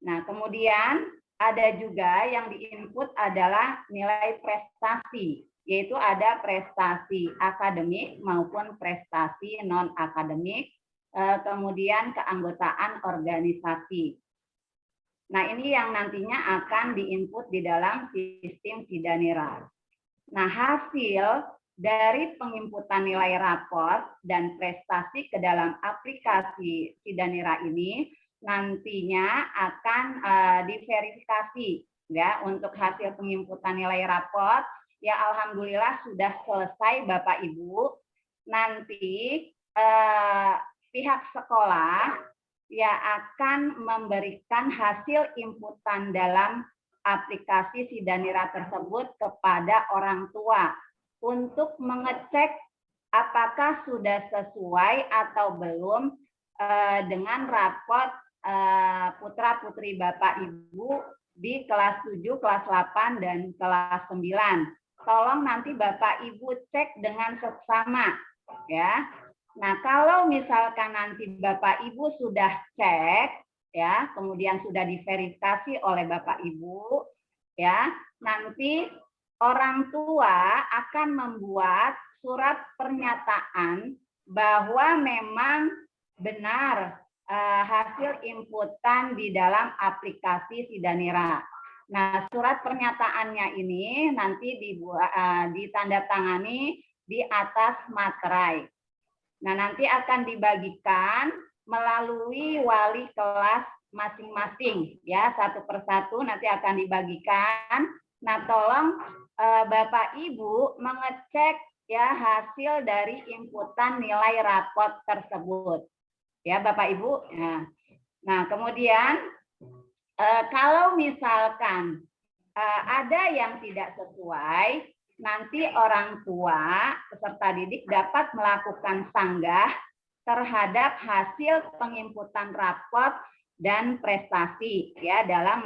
Nah, kemudian ada juga yang diinput adalah nilai prestasi, yaitu ada prestasi akademik maupun prestasi non-akademik, kemudian keanggotaan organisasi. Nah, ini yang nantinya akan diinput di dalam sistem Sidanira. Nah, hasil dari penginputan nilai raport dan prestasi ke dalam aplikasi Sidanira ini nantinya akan diverifikasi, ya. Untuk hasil penginputan nilai raport, ya alhamdulillah sudah selesai Bapak Ibu. Nanti pihak sekolah ya akan memberikan hasil inputan dalam aplikasi Sidanira tersebut kepada orang tua untuk mengecek apakah sudah sesuai atau belum dengan raport putra-putri Bapak Ibu di kelas 7, kelas 8, dan kelas 9. Tolong nanti Bapak Ibu cek dengan seksama, ya. Nah, kalau misalkan nanti Bapak Ibu sudah cek, ya, kemudian sudah diverifikasi oleh Bapak Ibu, ya, nanti orang tua akan membuat surat pernyataan bahwa memang benar hasil inputan di dalam aplikasi Sidanira. Nah, surat pernyataannya ini nanti ditandatangani di atas materai. Nah, nanti akan dibagikan melalui wali kelas masing-masing, ya, satu persatu nanti akan dibagikan. Nah, tolong Bapak Ibu mengecek ya hasil dari inputan nilai raport tersebut. Ya, Bapak Ibu. Nah, kemudian kalau misalkan ada yang tidak sesuai, nanti orang tua peserta didik dapat melakukan sanggah terhadap hasil penginputan raport dan prestasi ya dalam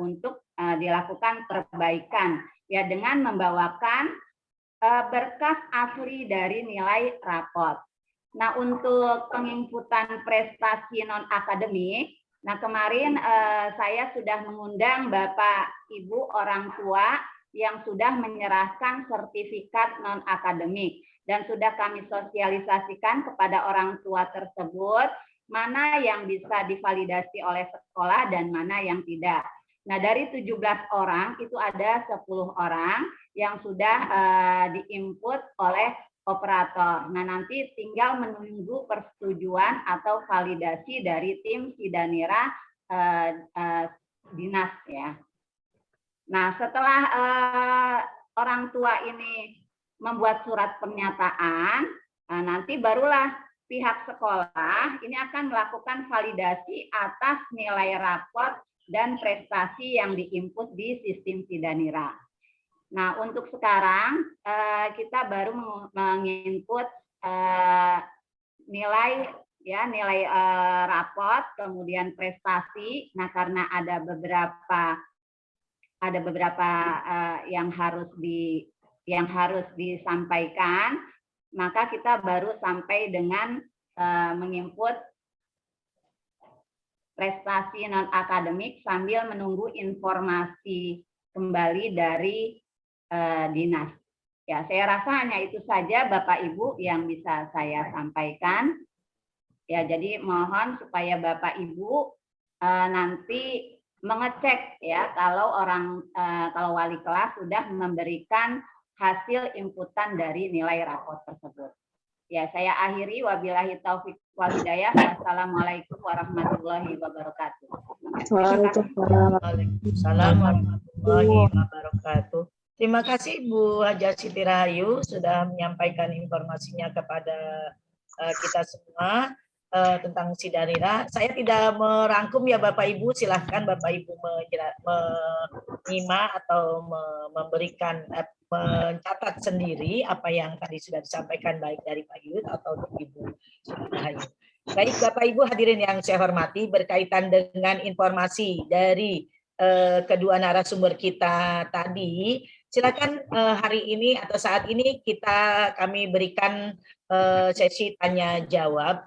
untuk dilakukan perbaikan ya dengan membawakan berkas asli dari nilai raport. Nah, untuk penginputan prestasi non akademik, nah kemarin saya sudah mengundang Bapak Ibu orang tua yang sudah menyerahkan sertifikat non akademik dan sudah kami sosialisasikan kepada orang tua tersebut mana yang bisa divalidasi oleh sekolah dan mana yang tidak. Nah, dari 17 orang itu ada 10 orang yang sudah diinput oleh operator. Nah, nanti tinggal menunggu persetujuan atau validasi dari tim Sidanira dinas ya. Nah, setelah orang tua ini membuat surat pernyataan, nanti barulah pihak sekolah ini akan melakukan validasi atas nilai raport dan prestasi yang diinput di sistem Sidanira. Nah, untuk sekarang kita baru menginput nilai raport, kemudian prestasi. Nah, karena ada beberapa yang harus disampaikan, maka kita baru sampai dengan menginput prestasi non akademik sambil menunggu informasi kembali dari dinas. Ya, saya rasa hanya itu saja Bapak Ibu yang bisa saya sampaikan. Ya, jadi mohon supaya Bapak Ibu nanti mengecek ya kalau wali kelas sudah memberikan hasil inputan dari nilai raport tersebut. Ya, saya akhiri. Wabillahi taufik wal hidayah. Wassalamualaikum warahmatullahi wabarakatuh. Waalaikumsalam. Waalaikumsalam warahmatullahi wabarakatuh. Terima kasih Bu Haja Siti Rahayu sudah menyampaikan informasinya kepada kita semua tentang Sidanira. Saya tidak merangkum ya Bapak Ibu, silahkan Bapak Ibu menyimak atau memberikan mencatat sendiri apa yang tadi sudah disampaikan baik dari Pak Yud atau Ibu Rahayu. Baik Bapak Ibu hadirin yang saya hormati, berkaitan dengan informasi dari kedua narasumber kita tadi, silakan hari ini atau saat ini kami berikan sesi tanya jawab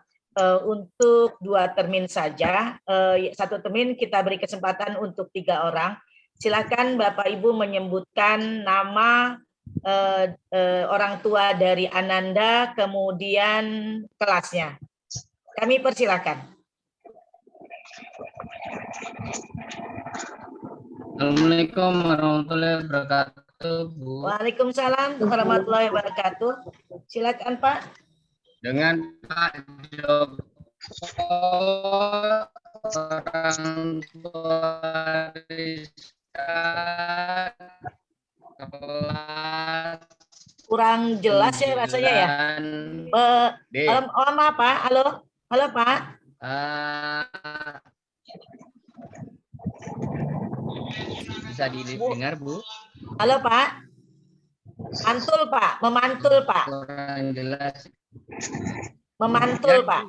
untuk 2 termin saja. 1 termin kita beri kesempatan untuk 3 orang. Silakan Bapak Ibu menyebutkan nama orang tua dari Ananda, kemudian kelasnya. Kami persilakan. Assalamualaikum warahmatullahi wabarakatuh, Bu. Waalaikumsalam warahmatullahi wabarakatuh. Silakan Pak. Dengan Pak Joko, orang tua kelas Kurang jelas ya rasanya ya. Maaf Pak. Halo Pak. Bisa didengar Bu? Halo Pak. Mantul Pak, memantul Pak. Kurang jelas. Memantul Ya, Pak.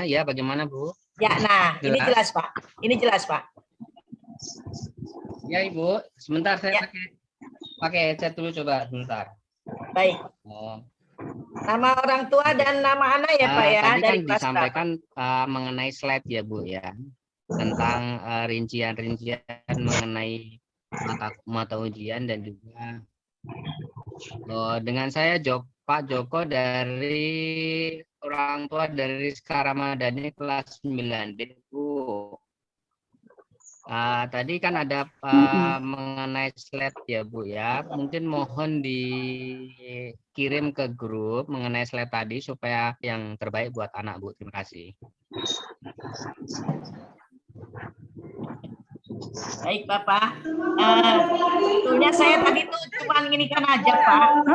Ya bagaimana Bu? Ya, nah ini jelas Pak. Ini jelas Pak. Ya Ibu, sebentar saya Ya. pakai headset dulu coba sebentar. Baik. Nama orang tua dan nama anak ya Pak ya. Tadi kan dari kelas disampaikan mengenai slide ya Bu ya, tentang rincian-rincian mengenai mata ujian dan juga dengan saya Pak Joko dari orang tua dari Rizka Ramadhani kelas 9D Bu. Tadi kan ada mengenai slide ya Bu ya, mungkin mohon dikirim ke grup mengenai slide tadi supaya yang terbaik buat anak Bu. Terima kasih. Baik Bapak. Sebetulnya saya tadi tuh cuma nginikan aja Pak.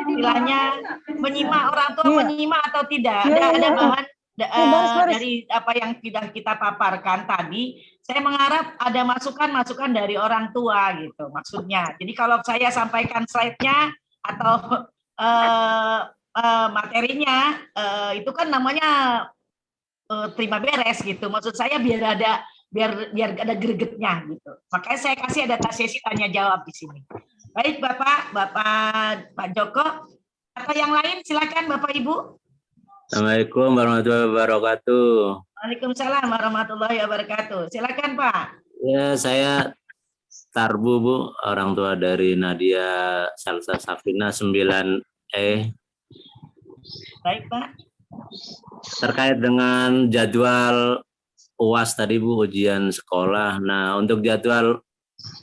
Istilahnya menyimak orang tua menyimak atau tidak. Ada bahan dari apa yang sudah kita paparkan tadi. Saya mengharap ada masukan-masukan dari orang tua gitu maksudnya. Jadi kalau saya sampaikan slide-nya atau materinya itu kan namanya terima beres gitu. Maksud saya biar ada gregetnya gitu. Makanya saya kasih ada sesi tanya jawab di sini. Baik Pak Joko. Atau yang lain silakan Bapak Ibu. Assalamualaikum warahmatullahi wabarakatuh. Waalaikumsalam warahmatullahi wabarakatuh. Silakan Pak. Ya, saya Tarbu Bu, orang tua dari Nadia Salsa Safina 9E. Baik Pak. Terkait dengan jadwal UAS tadi Bu, ujian sekolah. Nah, untuk jadwal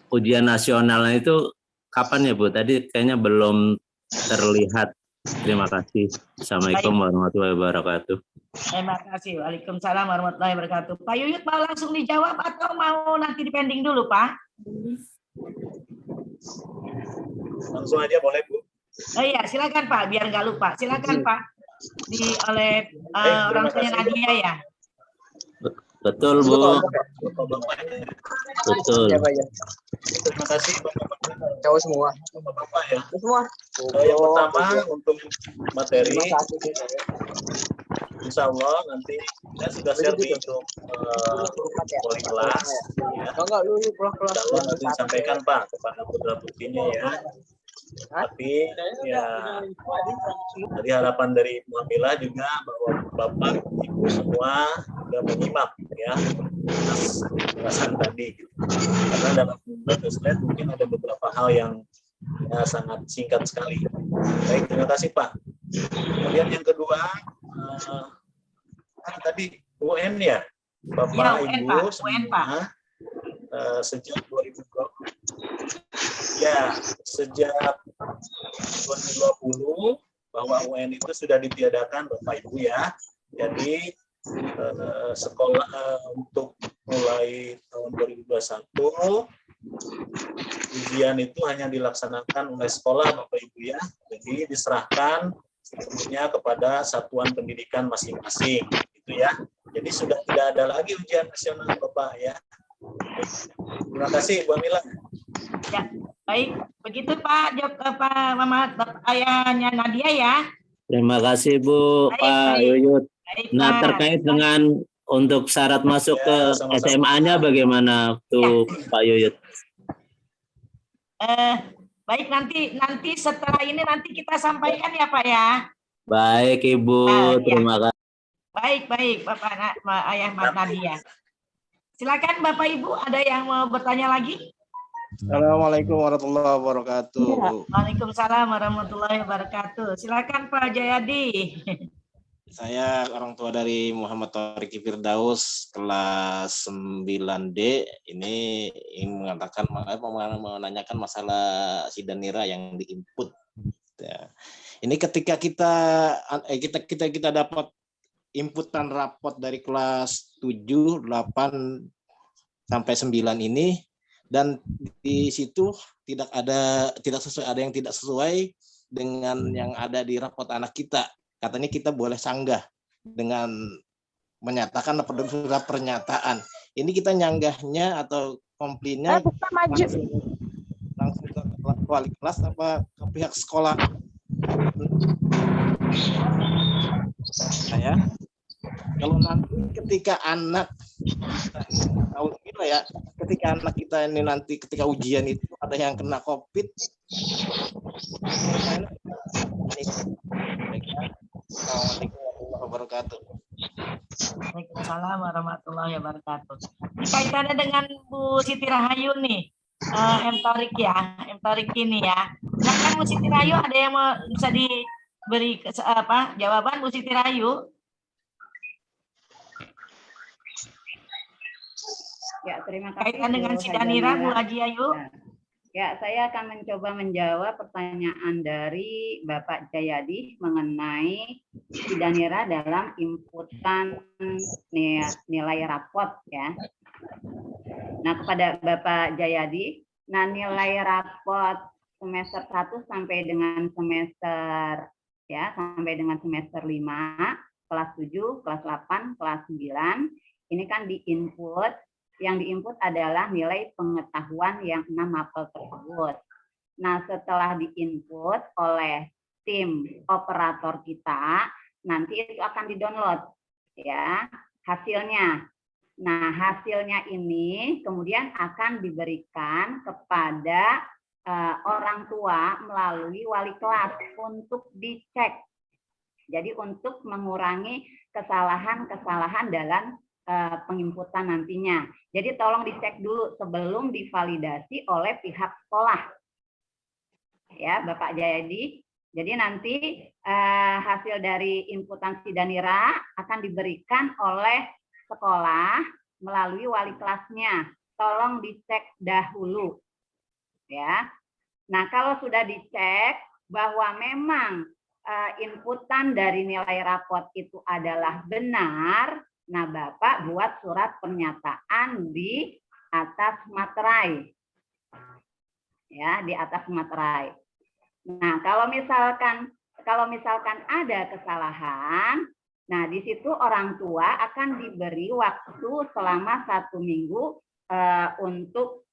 ujian nasionalnya itu kapan ya Bu? Tadi kayaknya belum terlihat. Terima kasih. Assalamualaikum warahmatullahi wabarakatuh. Terima kasih. Waalaikumsalam warahmatullahi wabarakatuh. Pak Yuyut mau langsung dijawab atau mau nanti dipending dulu Pak? Langsung aja boleh Bu. Oh iya, silakan Pak, biar nggak lupa. Silakan Pak. Oleh orang tuanya Nadia ya. Betul Bu. Betul. Terima kasih Bapak. Cowok semua. Bapak ya. Semua. Yang pertama untuk materi, Insya Allah nanti saya sudah share untuk wali kelas. Ya. Insya Allah nanti disampaikan Pak kepada putra putrinya ya. Tapi ya tadi harapan dari Muamilah juga bahwa Bapak Ibu semua sudah menyimak ya penjelasan tadi. Karena dalam slide mungkin ada beberapa hal yang sangat singkat sekali. Baik, terima kasih Pak. Kemudian yang kedua, tadi UN ya, Bapak ya, Ibu UN, semua sejak 2020, ya sejak 2020 bahwa UN itu sudah ditiadakan Bapak Ibu ya. Jadi sekolah untuk mulai tahun 2021 ujian itu hanya dilaksanakan oleh sekolah Bapak Ibu ya. Jadi diserahkan sepenuhnya kepada satuan pendidikan masing-masing gitu ya. Jadi sudah tidak ada lagi ujian nasional Bapak ya. Terima kasih Bu Amila. Ya, baik. Begitu Pak Mamat, ayahnya Nadia ya. Terima kasih Bu, Baik, Pak baik. Yuyut. Baik, Nah, Pak. terkait dengan untuk syarat masuk Ya, ke sama-sama. SMA-nya bagaimana tuh Pak Yuyut? Baik, nanti setelah ini nanti kita sampaikan ya Pak ya. Baik Ibu, Ya. terima kasih. Baik Bapak Ayah Mas Nadia. Silakan Bapak Ibu, ada yang mau bertanya lagi? Assalamualaikum warahmatullahi wabarakatuh. Waalaikumsalam warahmatullahi wabarakatuh. Silakan Pak Jayadi. Saya orang tua dari Muhammad Thoriki Firdaus, kelas 9D. Ini mengatakan menanyakan masalah Sidanira yang diinput. Ya. Ini ketika kita dapat inputan rapot dari kelas 7, 8 sampai 9 ini, dan di situ tidak sesuai, ada yang tidak sesuai dengan yang ada di rapot anak kita. Katanya kita boleh sanggah dengan menyatakan surat pernyataan. Ini kita nyanggahnya atau komplainnya langsung ke wali kelas apa ke pihak sekolah? Saya kalau nanti ketika anak tahu gila ya, ketika anak kita ini nanti ketika ujian itu ada yang kena COVID. Assalamualaikum warahmatullahi wabarakatuh. Waalaikumsalam warahmatullahi wabarakatuh. Kaitannya dengan Bu Siti Rahayu nih, M Thorik ya, M Thorik ini ya. Silakan Bu Siti Rahayu, ada yang mau bisa diberi jawaban Bu Siti Rahayu? Ya, terima kasih. Kaitan dengan Sidanira, Bu Haji Ayu. Ya, saya akan mencoba menjawab pertanyaan dari Bapak Jayadi mengenai Sidanira dalam inputan nilai rapot ya. Nah, kepada Bapak Jayadi, nah nilai rapot semester 1 sampai dengan semester 5, kelas 7, kelas 8, kelas 9, ini kan diinput. Yang diinput adalah nilai pengetahuan yang 6 mapel tersebut. Nah, setelah diinput oleh tim operator kita, nanti itu akan didownload ya hasilnya. Nah, hasilnya ini kemudian akan diberikan kepada orang tua melalui wali kelas untuk dicek. Jadi untuk mengurangi kesalahan-kesalahan dalam penginputan nantinya. Jadi tolong dicek dulu sebelum divalidasi oleh pihak sekolah. Ya, Bapak Jayadi. Jadi nanti hasil dari inputan Sidanira akan diberikan oleh sekolah melalui wali kelasnya. Tolong dicek dahulu. Ya. Nah, kalau sudah dicek bahwa memang inputan dari nilai rapot itu adalah benar, nah, Bapak buat surat pernyataan di atas materai. Ya, di atas materai. Nah, kalau misalkan ada kesalahan, nah di situ orang tua akan diberi waktu selama 1 minggu untuk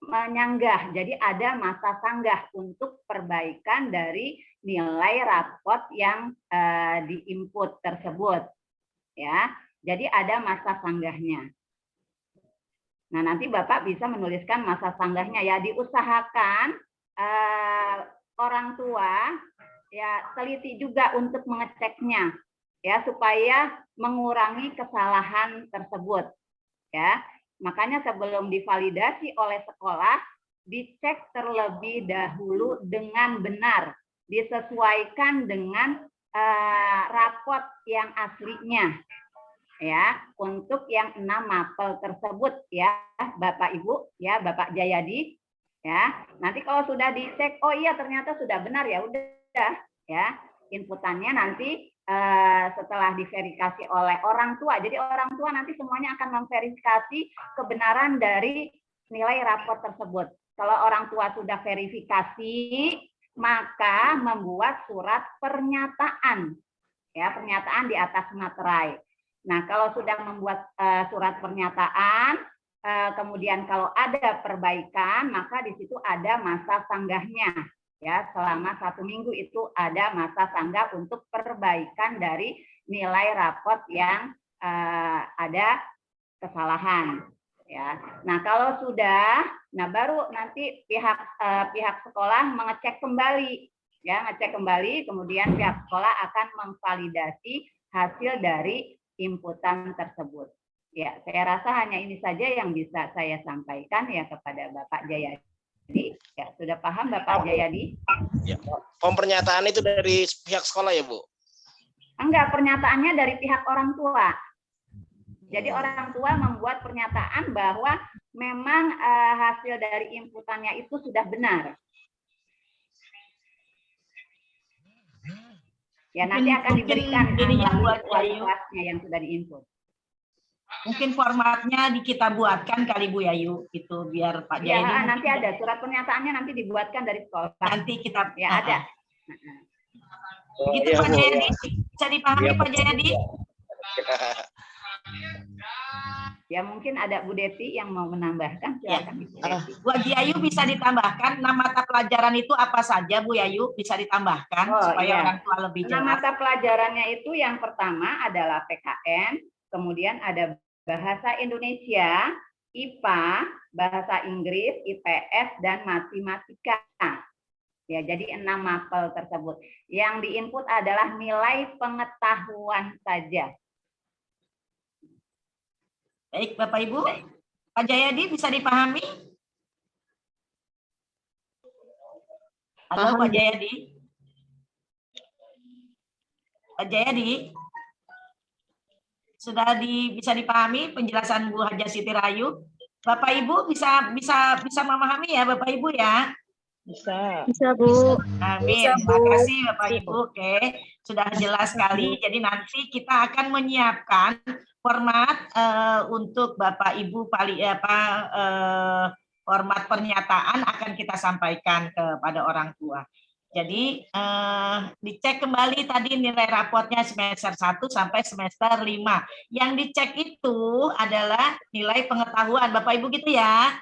menyanggah. Jadi ada masa sanggah untuk perbaikan dari nilai rapot yang diinput tersebut. Ya. Jadi ada masa sanggahnya. Nah, nanti Bapak bisa menuliskan masa sanggahnya ya, diusahakan orang tua ya teliti juga untuk mengeceknya ya supaya mengurangi kesalahan tersebut. Ya. Makanya sebelum divalidasi oleh sekolah dicek terlebih dahulu dengan benar, disesuaikan dengan rapot yang aslinya. Ya, untuk yang 6 mapel tersebut ya, Bapak Ibu, ya, Bapak Jayadi, ya. Nanti kalau sudah dicek, oh iya ternyata sudah benar ya, udah, ya. inputannya nanti setelah diverifikasi oleh orang tua. Jadi orang tua nanti semuanya akan memverifikasi kebenaran dari nilai rapor tersebut. Kalau orang tua sudah verifikasi, maka membuat surat pernyataan, ya, pernyataan di atas materai. Nah, kalau sudah membuat surat pernyataan, kemudian kalau ada perbaikan, maka di situ ada masa sanggahnya. Ya, selama 1 minggu itu ada masa sanggah untuk perbaikan dari nilai raport yang ada kesalahan. Ya, nah kalau sudah, nah baru nanti pihak sekolah mengecek kembali, ya, ngecek kembali, kemudian pihak sekolah akan memvalidasi hasil dari inputan tersebut. Ya, saya rasa hanya ini saja yang bisa saya sampaikan ya kepada Bapak Jayadi. Ya, sudah paham Bapak Jayadi? Ya. Pernyataan itu dari pihak sekolah ya, Bu? Enggak, pernyataannya dari pihak orang tua. Jadi orang tua membuat pernyataan bahwa memang hasil dari inputannya itu sudah benar. Ya, nanti akan diberikan wali kelasnya yang sudah diinput. Mungkin formatnya kita buatkan kali Bu Yayu, itu biar Pak Jayadi. Ya, nanti ada surat pernyataannya nanti dibuatkan dari sekolah. Nanti kita ya ada. Begitu Pak Jayadi, bisa dipahami Pak Jayadi? Ya, mungkin ada Bu Deti yang mau menambahkan, silakan Ibu Deti. Bu Haji Ayu bisa ditambahkan nama mata pelajaran itu apa saja Bu Yayu, bisa ditambahkan supaya orang tua lebih jelas. Nama mata pelajarannya itu yang pertama adalah PKN, kemudian ada Bahasa Indonesia, IPA, Bahasa Inggris, IPS, dan Matematika. Ya, jadi 6 mapel tersebut. Yang diinput adalah nilai pengetahuan saja. Baik, Bapak Ibu. Pak Jayadi bisa dipahami? Halo Pak Jayadi. Pak Jayadi. Sudah bisa dipahami penjelasan Bu Haja Siti Rahayu? Bapak Ibu bisa memahami ya Bapak Ibu ya? Bisa Bu. Amin. Terima kasih Bapak Ibu. Oke, sudah jelas sekali. Jadi nanti kita akan menyiapkan format untuk Bapak Ibu format pernyataan akan kita sampaikan kepada orang tua. Jadi dicek kembali tadi nilai raportnya semester 1 sampai semester 5. Yang dicek itu adalah nilai pengetahuan. Bapak Ibu gitu ya?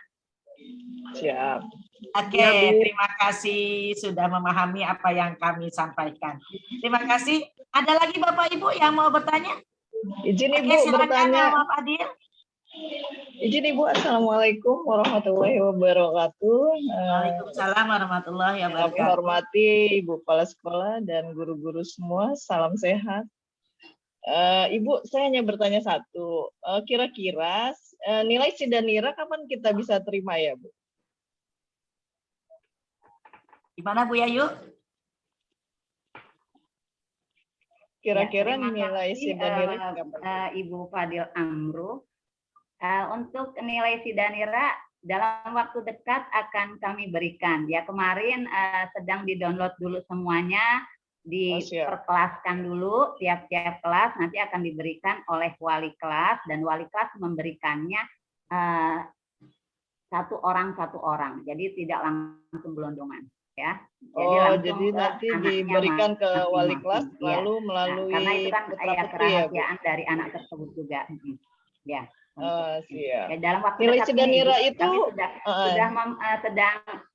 Siap. Oke, terima kasih sudah memahami apa yang kami sampaikan. Terima kasih. Ada lagi Bapak Ibu yang mau bertanya? Izin Ibu silakan, bertanya. Pak Adil. Izin Ibu, Assalamualaikum warahmatullahi wabarakatuh. Waalaikumsalam warahmatullahi Kami wabarakatuh. hormati Ibu Kepala Sekolah dan guru-guru semua, salam sehat. Ibu, saya hanya bertanya satu, kira-kira nilai Sidanira kapan kita bisa terima ya Bu? Gimana Bu Yayu? Kira-kira Ya, nilai Sidanira Ibu Fadil Amru. Untuk nilai Sidanira dalam waktu dekat akan kami berikan. Ya, kemarin sedang di-download dulu semuanya, diperkelaskan dulu tiap-tiap kelas, nanti akan diberikan oleh wali kelas, dan wali kelas memberikannya satu orang. Jadi tidak langsung gelondongan. Ya, jadi nanti diberikan ke wali kelas lalu melalui karena itu kan kerahasiaan ya, dari anak tersebut juga. Ya. Siap. Ya, dalam waktu nilai dekat Sidanira ini, itu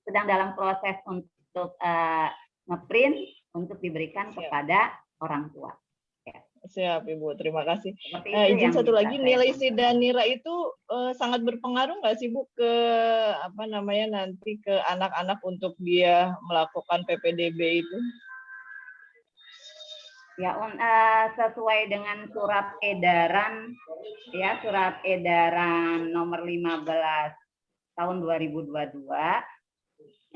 sedang dalam proses untuk ngeprint untuk diberikan kepada orang tua. Ya. Siap Ibu, terima kasih. Izin satu lagi, nilai Sidanira itu sangat berpengaruh nggak sih Bu ke nanti ke anak-anak untuk dia melakukan PPDB itu? Ya, sesuai dengan surat edaran nomor 15 tahun 2022.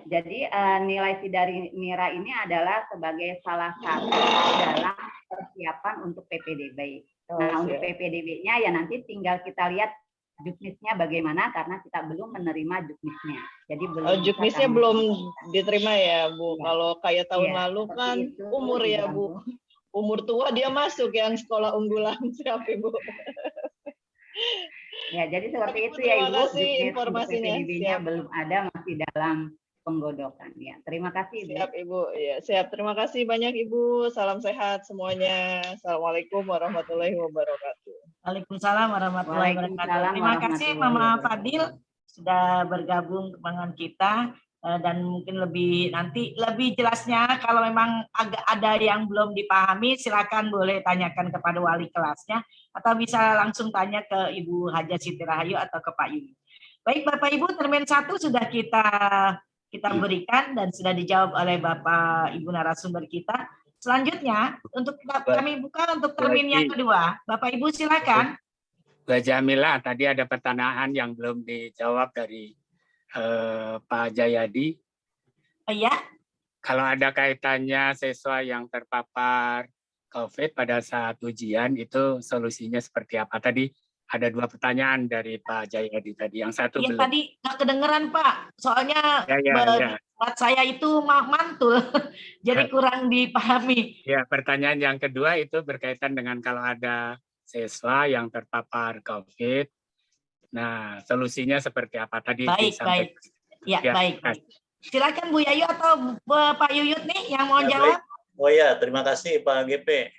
Jadi nilai Sidanira ini adalah sebagai salah satu dalam persiapan untuk PPDB. Nah, untuk PPDB-nya ya nanti tinggal kita lihat juknisnya bagaimana karena kita belum menerima juknisnya. Jadi belum Oh, bisa juknisnya kami belum informasikan. diterima ya, Bu. Iya. Kalau kayak tahun Iya, lalu seperti kan itu, umur ya, Ibu Bu. Umur tua dia masuk yang sekolah unggulan. Siap, Ibu. Ya, jadi seperti Ibu, itu ya terima Ibu. kasih Juknis untuk informasinya. PPDB-nya Siap. belum ada, masih dalam penggodokan. Ya, terima kasih Ibu. Siap, Ibu. Ya, siap. Terima kasih banyak, Ibu. Salam sehat semuanya. Assalamualaikum warahmatullahi wabarakatuh. Waalaikumsalam warahmatullahi wabarakatuh. Waalaikumsalam Terima kasih warahmatullahi Mama wabarakatuh. Fadil sudah bergabung dengan kita dan mungkin nanti lebih jelasnya kalau memang agak ada yang belum dipahami silakan boleh tanyakan kepada wali kelasnya atau bisa langsung tanya ke Ibu Haja Siti Rahayu atau ke Pak Yuyut. Baik Bapak Ibu, termin 1 sudah kita berikan dan sudah dijawab oleh Bapak Ibu narasumber kita. Selanjutnya untuk kami buka untuk termin yang kedua. Bapak Ibu silakan. Mbak Jamila, tadi ada pertanyaan yang belum dijawab dari Pak Jayadi. Iya. Kalau ada kaitannya siswa yang terpapar COVID pada saat ujian, itu solusinya seperti apa? Tadi ada 2 pertanyaan dari Pak Jayadi tadi. Yang satu Iya belum. tadi nggak kedengeran Pak, soalnya Ya. buat saya itu mantul, jadi kurang dipahami. Ya, pertanyaan yang kedua itu berkaitan dengan kalau ada siswa yang terpapar COVID. Nah, solusinya seperti apa tadi disampaikan. Ya, baik. Silakan Bu Yayu atau Pak Yuyut nih yang mau jawab. Baik. Oh ya, terima kasih Pak GP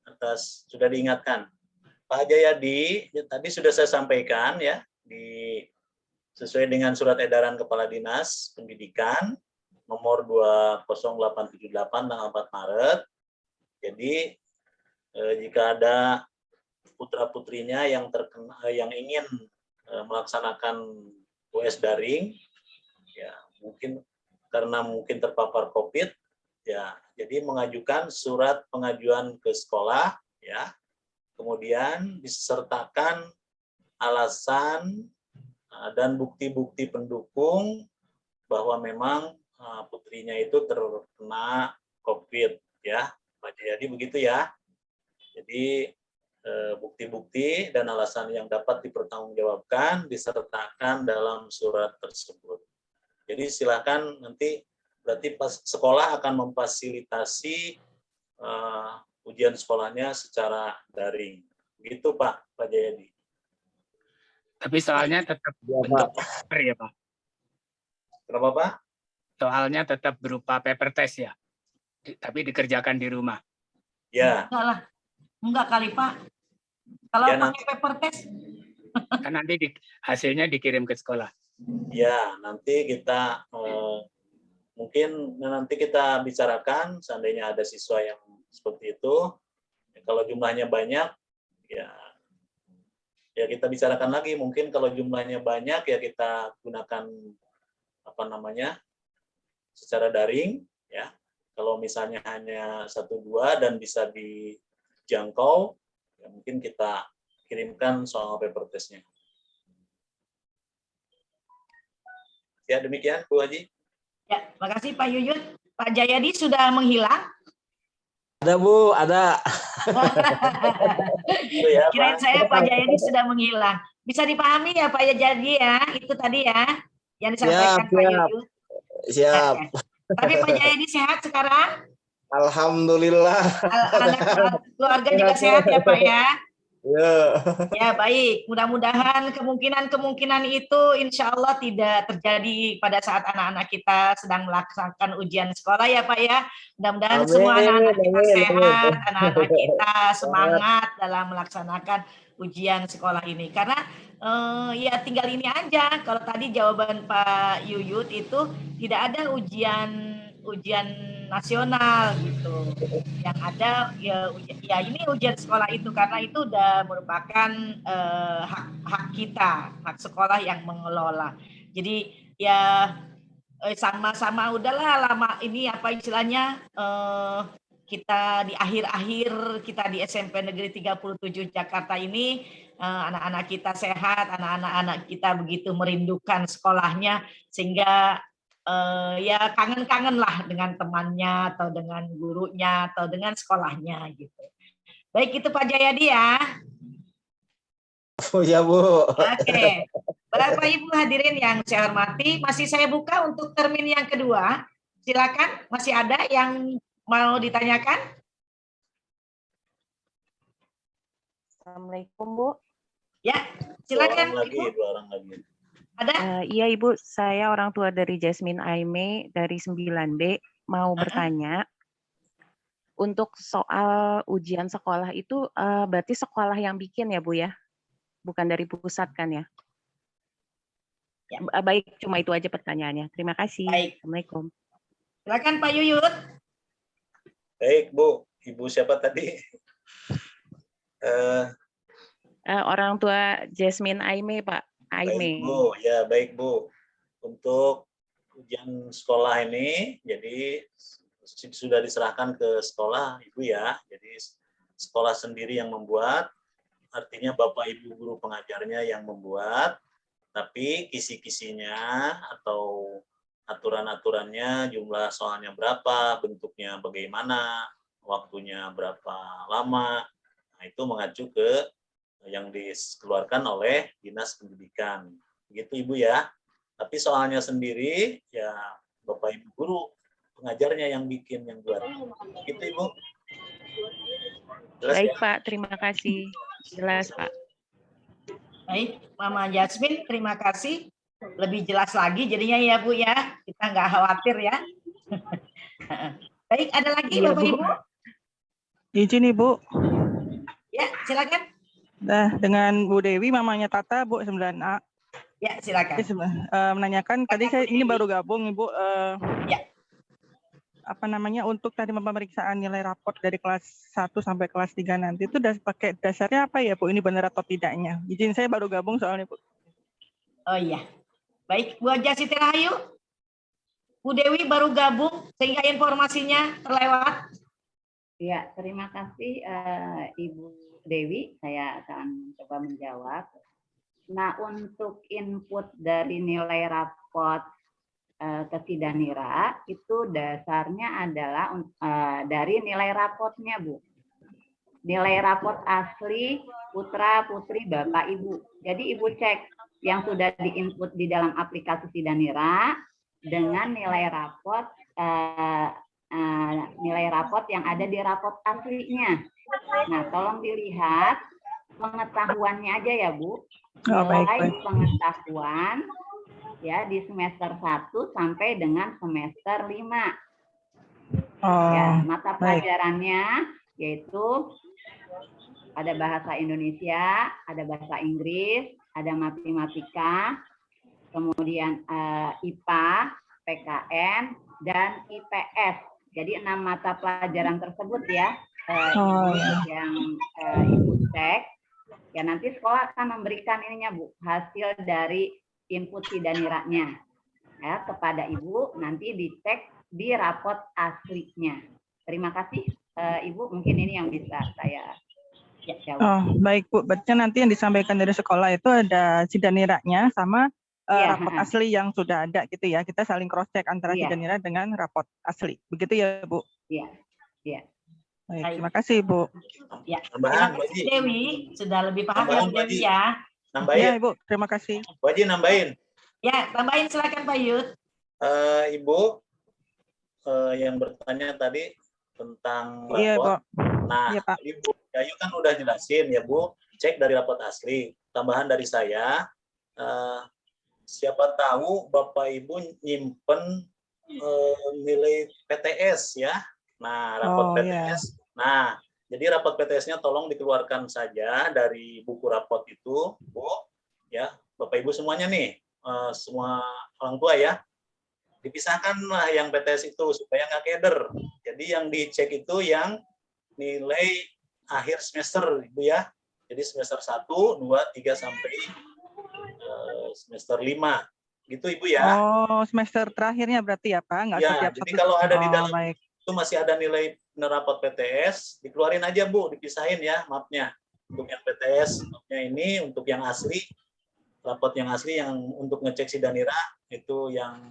atas sudah diingatkan. Pak Jayadi, tadi sudah saya sampaikan ya, sesuai dengan surat edaran Kepala Dinas Pendidikan nomor 20878 tanggal 4 Maret. Jadi jika ada putra-putrinya yang ingin melaksanakan US daring, ya mungkin karena terpapar COVID, ya jadi mengajukan surat pengajuan ke sekolah, ya. Kemudian disertakan alasan dan bukti-bukti pendukung bahwa memang putrinya itu terkena COVID, ya, Pak Jayadi begitu ya. Jadi bukti-bukti dan alasan yang dapat dipertanggungjawabkan disertakan dalam surat tersebut. Jadi silakan nanti berarti sekolah akan memfasilitasi ujian sekolahnya secara daring. Begitu Pak Jayadi. Tapi soalnya tetap bentuk paper ya Pak? Kenapa Pak? Soalnya tetap berupa paper test ya? Tapi dikerjakan di rumah? Ya. Enggak kali Pak. Kalau Ya, pakai paper test. Kan nanti hasilnya dikirim ke sekolah. Ya, nanti kita mungkin nanti kita bicarakan seandainya ada siswa yang seperti itu. Kalau jumlahnya banyak, ya kita bicarakan lagi. Mungkin kalau jumlahnya banyak, ya kita gunakan secara daring. Ya, kalau misalnya hanya 1-2 dan bisa dijangkau, ya mungkin kita kirimkan soal paper testnya. Ya demikian Bu Haji. Ya, makasih Pak Yuyut. Pak Jayadi sudah menghilang. Ada Bu, ada. Kirain saya Pak Jayadi sudah menghilang. Bisa dipahami ya Pak Jayadi ya, itu tadi ya yang disampaikan Pak Yuyut. Siap. Tapi Pak Jayadi sehat sekarang? Alhamdulillah. Keluarga juga sehat ya Pak ya? Ya. Ya baik, mudah-mudahan kemungkinan itu insya Allah tidak terjadi pada saat anak-anak kita sedang melaksanakan ujian sekolah ya Pak ya. Mudah-mudahan semua anak-anak kita sehat, anak-anak kita semangat dalam melaksanakan ujian sekolah ini. Karena ya tinggal ini aja, kalau tadi jawaban Pak Yuyut itu tidak ada ujian nasional gitu. Yang ada ya ini ujian sekolah itu karena itu udah merupakan hak kita, hak sekolah yang mengelola. Jadi ya sama-sama udahlah lama ini apa istilahnya kita di akhir-akhir kita di SMP Negeri 37 Jakarta ini anak-anak kita sehat, anak-anak kita begitu merindukan sekolahnya sehingga ya kangen-kangen lah dengan temannya atau dengan gurunya atau dengan sekolahnya gitu. Baik itu Pak Jayadi ya. Oh ya Bu. Oke. Bapak Ibu hadirin yang saya hormati, masih saya buka untuk termin yang kedua. Silakan, masih ada yang mau ditanyakan? Assalamualaikum Bu. Ya, silakan. Dua orang lagi. Ada? Iya Ibu, saya orang tua dari Jasmine Aime dari 9B mau bertanya. Untuk soal ujian sekolah itu berarti sekolah yang bikin ya Bu ya? Bukan dari pusat kan ya? Ya, baik, cuma itu aja pertanyaannya. Terima kasih. Baik. Assalamualaikum. Silakan Pak Yuyut. Baik Bu, Ibu siapa tadi? Orang tua Jasmine Aime Pak. Baik Aime. Bu, ya baik Bu. Untuk ujian sekolah ini, jadi sudah diserahkan ke sekolah Ibu ya. Jadi sekolah sendiri yang membuat, artinya Bapak Ibu guru pengajarnya yang membuat, tapi kisi-kisinya atau aturan-aturannya, jumlah soalnya berapa, bentuknya bagaimana, waktunya berapa lama, nah itu mengacu ke yang dikeluarkan oleh Dinas Pendidikan. Begitu Ibu ya. Tapi soalnya sendiri ya Bapak Ibu guru pengajarnya yang bikin, yang buat. Gitu Ibu. Baik Pak, terima kasih. Jelas Pak. Baik, Mama Jasmine, terima kasih. Lebih jelas lagi jadinya ya Bu ya. Kita nggak khawatir ya. Baik, ada lagi Iya, Bapak Bu. Ibu? Izin Ibu. Ya, silakan. Nah, dengan Bu Dewi, mamanya Tata, Bu 9A. Ya, silakan. Menanyakan, tadi saya ini baru gabung Ibu. Ya. Apa namanya, untuk tadi pemeriksaan nilai raport dari kelas 1 sampai kelas 3 nanti, itu pakai dasarnya apa ya Bu? Ini benar atau tidaknya? Izin saya baru gabung soalnya Bu. Oh iya. Baik, Bu Haja Siti Rahayu. Bu Dewi baru gabung sehingga informasinya terlewat. Ya, terima kasih Ibu Dewi. Saya akan coba menjawab. Nah, untuk input dari nilai raport ke Sidanira itu dasarnya adalah dari nilai rapotnya, Bu. Nilai raport asli putra putri Bapak Ibu. Jadi Ibu cek yang sudah diinput di dalam aplikasi Sidanira dengan nilai raport yang ada di raport aslinya. Nah, tolong dilihat pengetahuannya aja ya Bu. Nilai pengetahuan ya di semester 1 sampai dengan semester 5. Ya, mata pelajarannya yaitu ada bahasa Indonesia, ada bahasa Inggris, ada matematika, kemudian IPA, PKN, dan IPS. Jadi 6 mata pelajaran tersebut ya, yang Ibu cek. Ya nanti sekolah akan memberikan ininya Bu, hasil dari input Sidaniranya ya kepada Ibu, nanti dicek di raport aslinya. Terima kasih Ibu, mungkin ini yang bisa saya jawab. Oh, baik Bu, berarti nanti yang disampaikan dari sekolah itu ada Sidaniranya sama raport asli yang sudah ada gitu ya. Kita saling cross check antara Sidanira dengan raport asli. Begitu ya Bu? Iya. Iya. Baik, terima kasih Bu. Ya. Tambahan, terima kasih Bu Dewi, sudah lebih paham ya Bu Dewi ya. Nambahin. Ya Ibu, terima kasih. Bu Haji nambahin. Ya, tambahin silakan Pak Yud. Ibu yang bertanya tadi tentang raport. Iya, Bu. Nah, iya, Pak. Ibu Ayu kan udah jelasin ya Bu, cek dari raport asli. Tambahan dari saya, siapa tahu Bapak Ibu nyimpen nilai PTS ya. Nah, raport PTS. Nah, jadi raport PTS-nya tolong dikeluarkan saja dari buku raport itu, Bu. Ya, Bapak Ibu semuanya nih, semua orang tua ya. Dipisahkanlah yang PTS itu supaya nggak keder. Jadi yang dicek itu yang nilai akhir semester, Ibu ya. Jadi semester 1, 2, 3 sampai semester 5. Gitu Ibu ya. Oh, semester terakhirnya berarti ya Pak? Nggak Ya, setiap jadi satu. kalau ada di dalam baik. itu masih ada nilai raport PTS, dikeluarin aja Bu, dipisahin ya mapnya. Untuk yang PTS, mapnya ini, untuk yang asli, raport yang asli yang untuk ngecek Sidanira, itu yang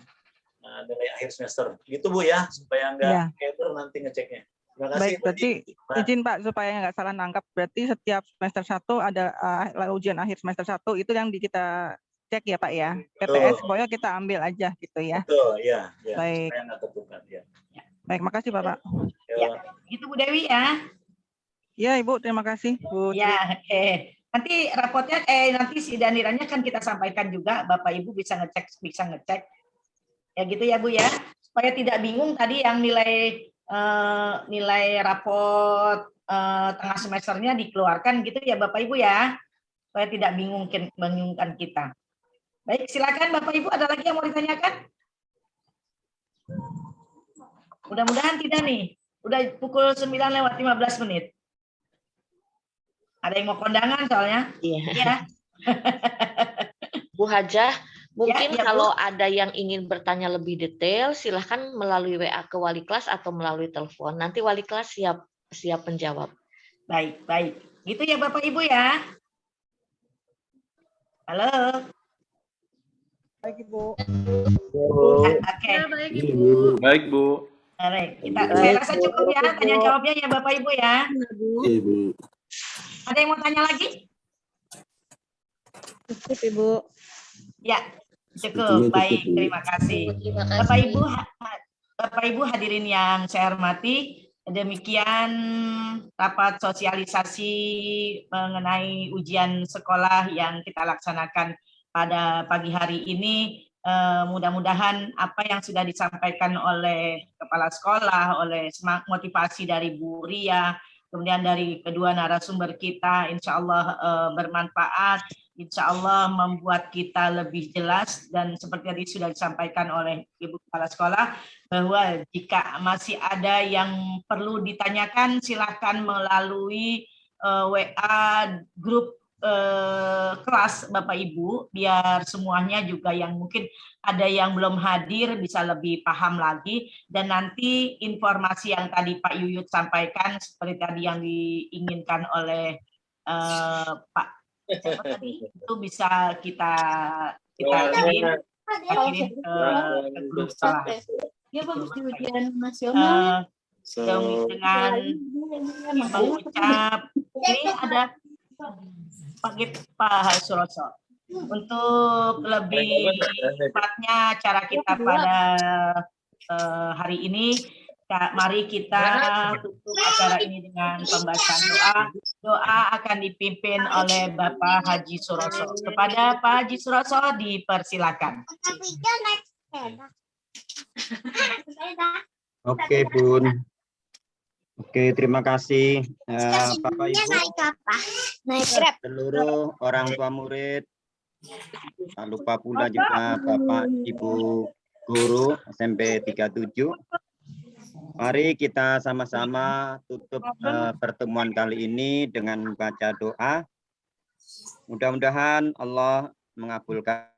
nilai akhir semester. Gitu Bu ya, supaya nggak keder nanti ngeceknya. Terima kasih. Baik, berarti izin Pak supaya nggak salah nangkap, berarti setiap semester 1 ada ujian akhir semester 1 itu yang kita cek ya Pak ya. PTS pokoknya kita ambil aja gitu ya. Betul, ya. Baik. Saya nggak tentukan, ya. Baik, makasih Bapak. Ya, itu Bu Dewi ya. Ya Ibu, terima kasih Bu. Ya, nanti rapotnya nanti si Daniranya kan kita sampaikan juga, Bapak Ibu bisa ngecek. Ya gitu ya Bu ya. Supaya tidak bingung tadi yang nilai rapot tengah semesternya dikeluarkan gitu ya Bapak Ibu ya. Supaya tidak bingungkan kita. Baik, silakan Bapak Ibu, ada lagi yang mau ditanyakan? Mudah-mudahan tidak nih. Udah pukul 9:15. Ada yang mau kondangan soalnya? Iya. Ya. Bu Hajah, mungkin ya, Bu. kalau ada yang ingin bertanya lebih detail, silahkan melalui WA ke wali kelas atau melalui telepon. Nanti wali kelas siap menjawab. Baik. Gitu ya Bapak Ibu ya. Halo. Baik Ibu. Oke. Baik Bu. Baik, saya rasa cukup ya tanya jawabnya ya Bapak Ibu ya. Ibu. Ada yang mau tanya lagi? Cukup Ibu. Ya, cukup. Baik, terima kasih. Bapak Ibu hadirin yang saya hormati, demikian rapat sosialisasi mengenai ujian sekolah yang kita laksanakan pada pagi hari ini. Mudah-mudahan apa yang sudah disampaikan oleh kepala sekolah, oleh motivasi dari Bu Ria, kemudian dari kedua narasumber kita, insya Allah bermanfaat, insya Allah membuat kita lebih jelas, dan seperti tadi sudah disampaikan oleh Ibu Kepala Sekolah, bahwa jika masih ada yang perlu ditanyakan, silakan melalui WA grup kelas Bapak Ibu, biar semuanya juga yang mungkin ada yang belum hadir bisa lebih paham lagi, dan nanti informasi yang tadi Pak Yuyut sampaikan seperti tadi yang diinginkan oleh Pak tadi, itu bisa kita kirim ke grup kelas. Ya bagus di ujian nasional. Dengan mengucap, ini ada Pak Suroso. Untuk lebih tepatnya cara kita pada hari ini, mari kita tutup acara ini dengan pembacaan doa. Doa akan dipimpin oleh Bapak Haji Suroso. Kepada Pak Haji Suroso dipersilakan. Oke Bun. Oke, terima kasih Bapak Ibu, seluruh orang tua murid, tak lupa pula juga Bapak Ibu guru SMP 37. Mari kita sama-sama tutup pertemuan kali ini dengan membaca doa. Mudah-mudahan Allah mengabulkan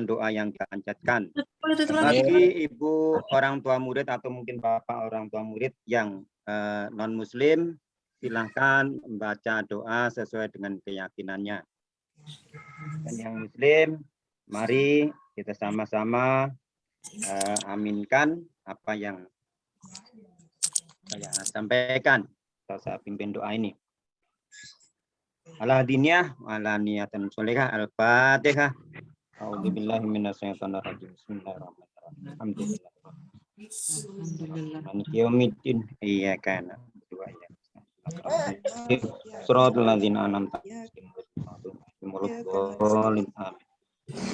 doa yang kita panjatkan. Bagi ibu orang tua murid atau mungkin bapak orang tua murid yang non-muslim, silahkan membaca doa sesuai dengan keyakinannya. Dan yang muslim, mari kita sama-sama aminkan apa yang saya sampaikan atau saya pimpin doa ini. Ala diniyah, ala niyatan solehah, al-fatihah. A'udzubillahi minasyaitonirrajim. Bismillahirrahmanirrahim. Alhamdulillah. Maliki yaumiddin. Iyyaka na'budu wa iyyaka nasta'in. Shiratal ladzina an'amta 'alaihim.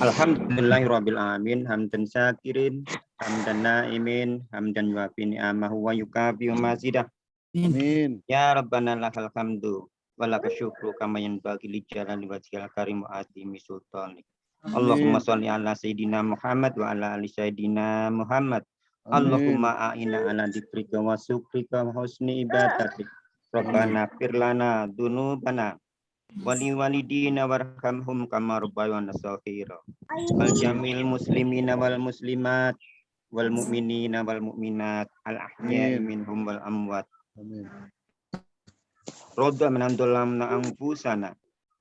Alhamdulillahirabbil alamin, hamdan syakirin, hamdan naimin, hamdan yuafi ni'amahu wa yukafi'u mazidah. Amin. Ya Rabbana lakal hamdu wa lakal syukru kama yanbaghi li jalali wajhikal karim wa azimi sultanik. Allahumma sholli ala sayyidina Muhammad wa ala ali sayyidina Muhammad. Allahumma a'inna ala dzikrika wa syukrika wa husni ibadatik. Rabbana firlana dzunubana wa li walidina warhamhum kama rabbayana shaghira. Wal jamil muslimina wal muslimat wal mu'minina wal mu'minat al ahya'i minhum wal amwat. Amin. Rabbana menandolamna anfusana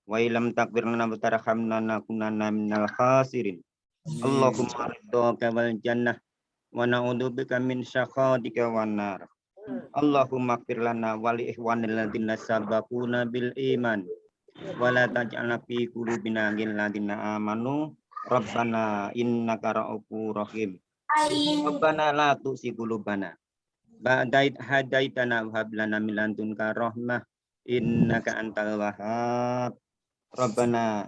wa ilam takbir lana wa tarhamna nakunanna minal khasirin. Allahumma ridhaka wal jannah wa na'udzubika min syaqatika wan nar. Allahumma ighfir lana wa li ikhwanil ladzina sabaquna bil iman wa la taj'alna fi qulubina ghillan ladzina amanu Rabbana innaka ra'ufur rahim. Rabbana la tuzigh qulubana ba'da idh hadaitana wa hab lana min ladunka rahmah innaka antal wahhab. Rabbana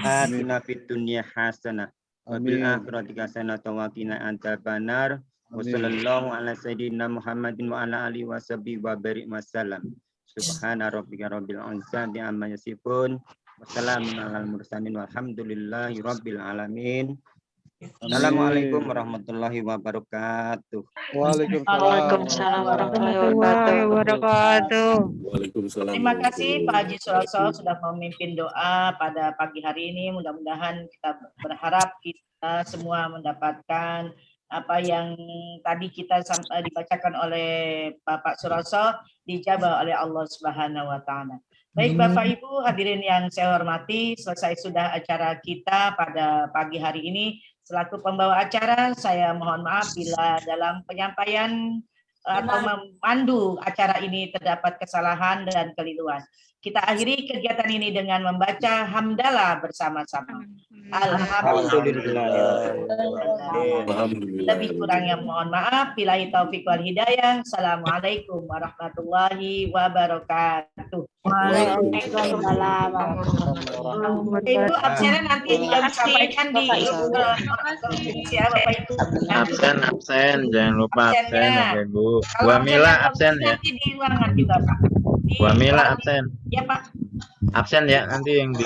atina fid dunya hasanah wa fil akhirati hasanah wa qina adzabannar. Wa sallallahu ala sayyidina Muhammadin wa ala alihi wa sahbihi wa barik wasallam. Subhana rabbika rabbil izzati amma yasifun. Wassalamun alal mursalin walhamdulillahi rabbil alamin. Assalamualaikum warahmatullahi wabarakatuh. Waalaikumsalam warahmatullahi wabarakatuh. Waalaikumsalam. Terima kasih Pak Haji Suroso sudah memimpin doa pada pagi hari ini. Mudah-mudahan kita berharap kita semua mendapatkan apa yang tadi kita dibacakan oleh Bapak Suroso dijabah oleh Allah Subhanahu wa taala. Baik Bapak Ibu hadirin yang saya hormati, selesai sudah acara kita pada pagi hari ini. Selaku pembawa acara, saya mohon maaf bila dalam penyampaian atau memandu acara ini terdapat kesalahan dan keliruan. Kita akhiri kegiatan ini dengan membaca hamdalah bersama-sama. Alhamdulillah. Lebih kurangnya mohon maaf. Billahi taufiq wal hidayah. Assalamualaikum warahmatullahi wabarakatuh. Waalaikumsalam. Ibu absennya nanti disampaikan di ya Bapak Ibu. Absen, jangan lupa absen Absennya. Bapak Ibu. Bu Amila absen ya. Nanti di ruangan juga Pak. Bu Amila absen. Ya Pak. Absen ya nanti yang di.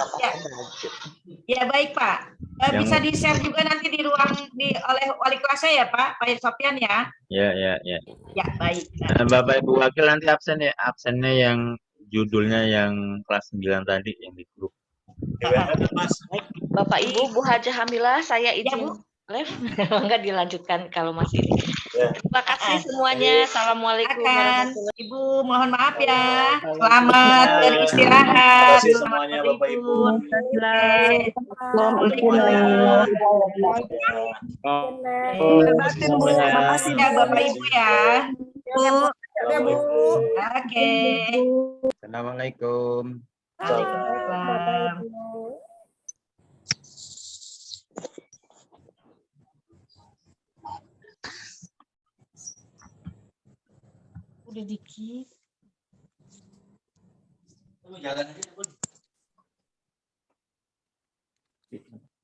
Ya baik Pak. Yang- Bisa di-share juga nanti di ruang oleh wali kelasnya ya Pak Sofian ya. Ya. Ya baik. Bapak Ibu Wakil nanti absen ya. Absennya yang judulnya yang kelas 9 tadi yang di grup. Bapak Ibu, Bu Hajah Hamilah, saya izin live. Enggak dilanjutkan kalau masih. Terima kasih semuanya. Assalamualaikum warahmatullahi wabarakatuh. Ibu mohon maaf ya. Selamat beristirahat. Terima kasih semuanya Bapak Ibu. Terima kasih ya Bapak Ibu ya. Bu. Oke. Assalamualaikum. Waalaikumsalam. Udah dikit. Jalan aja, Bun.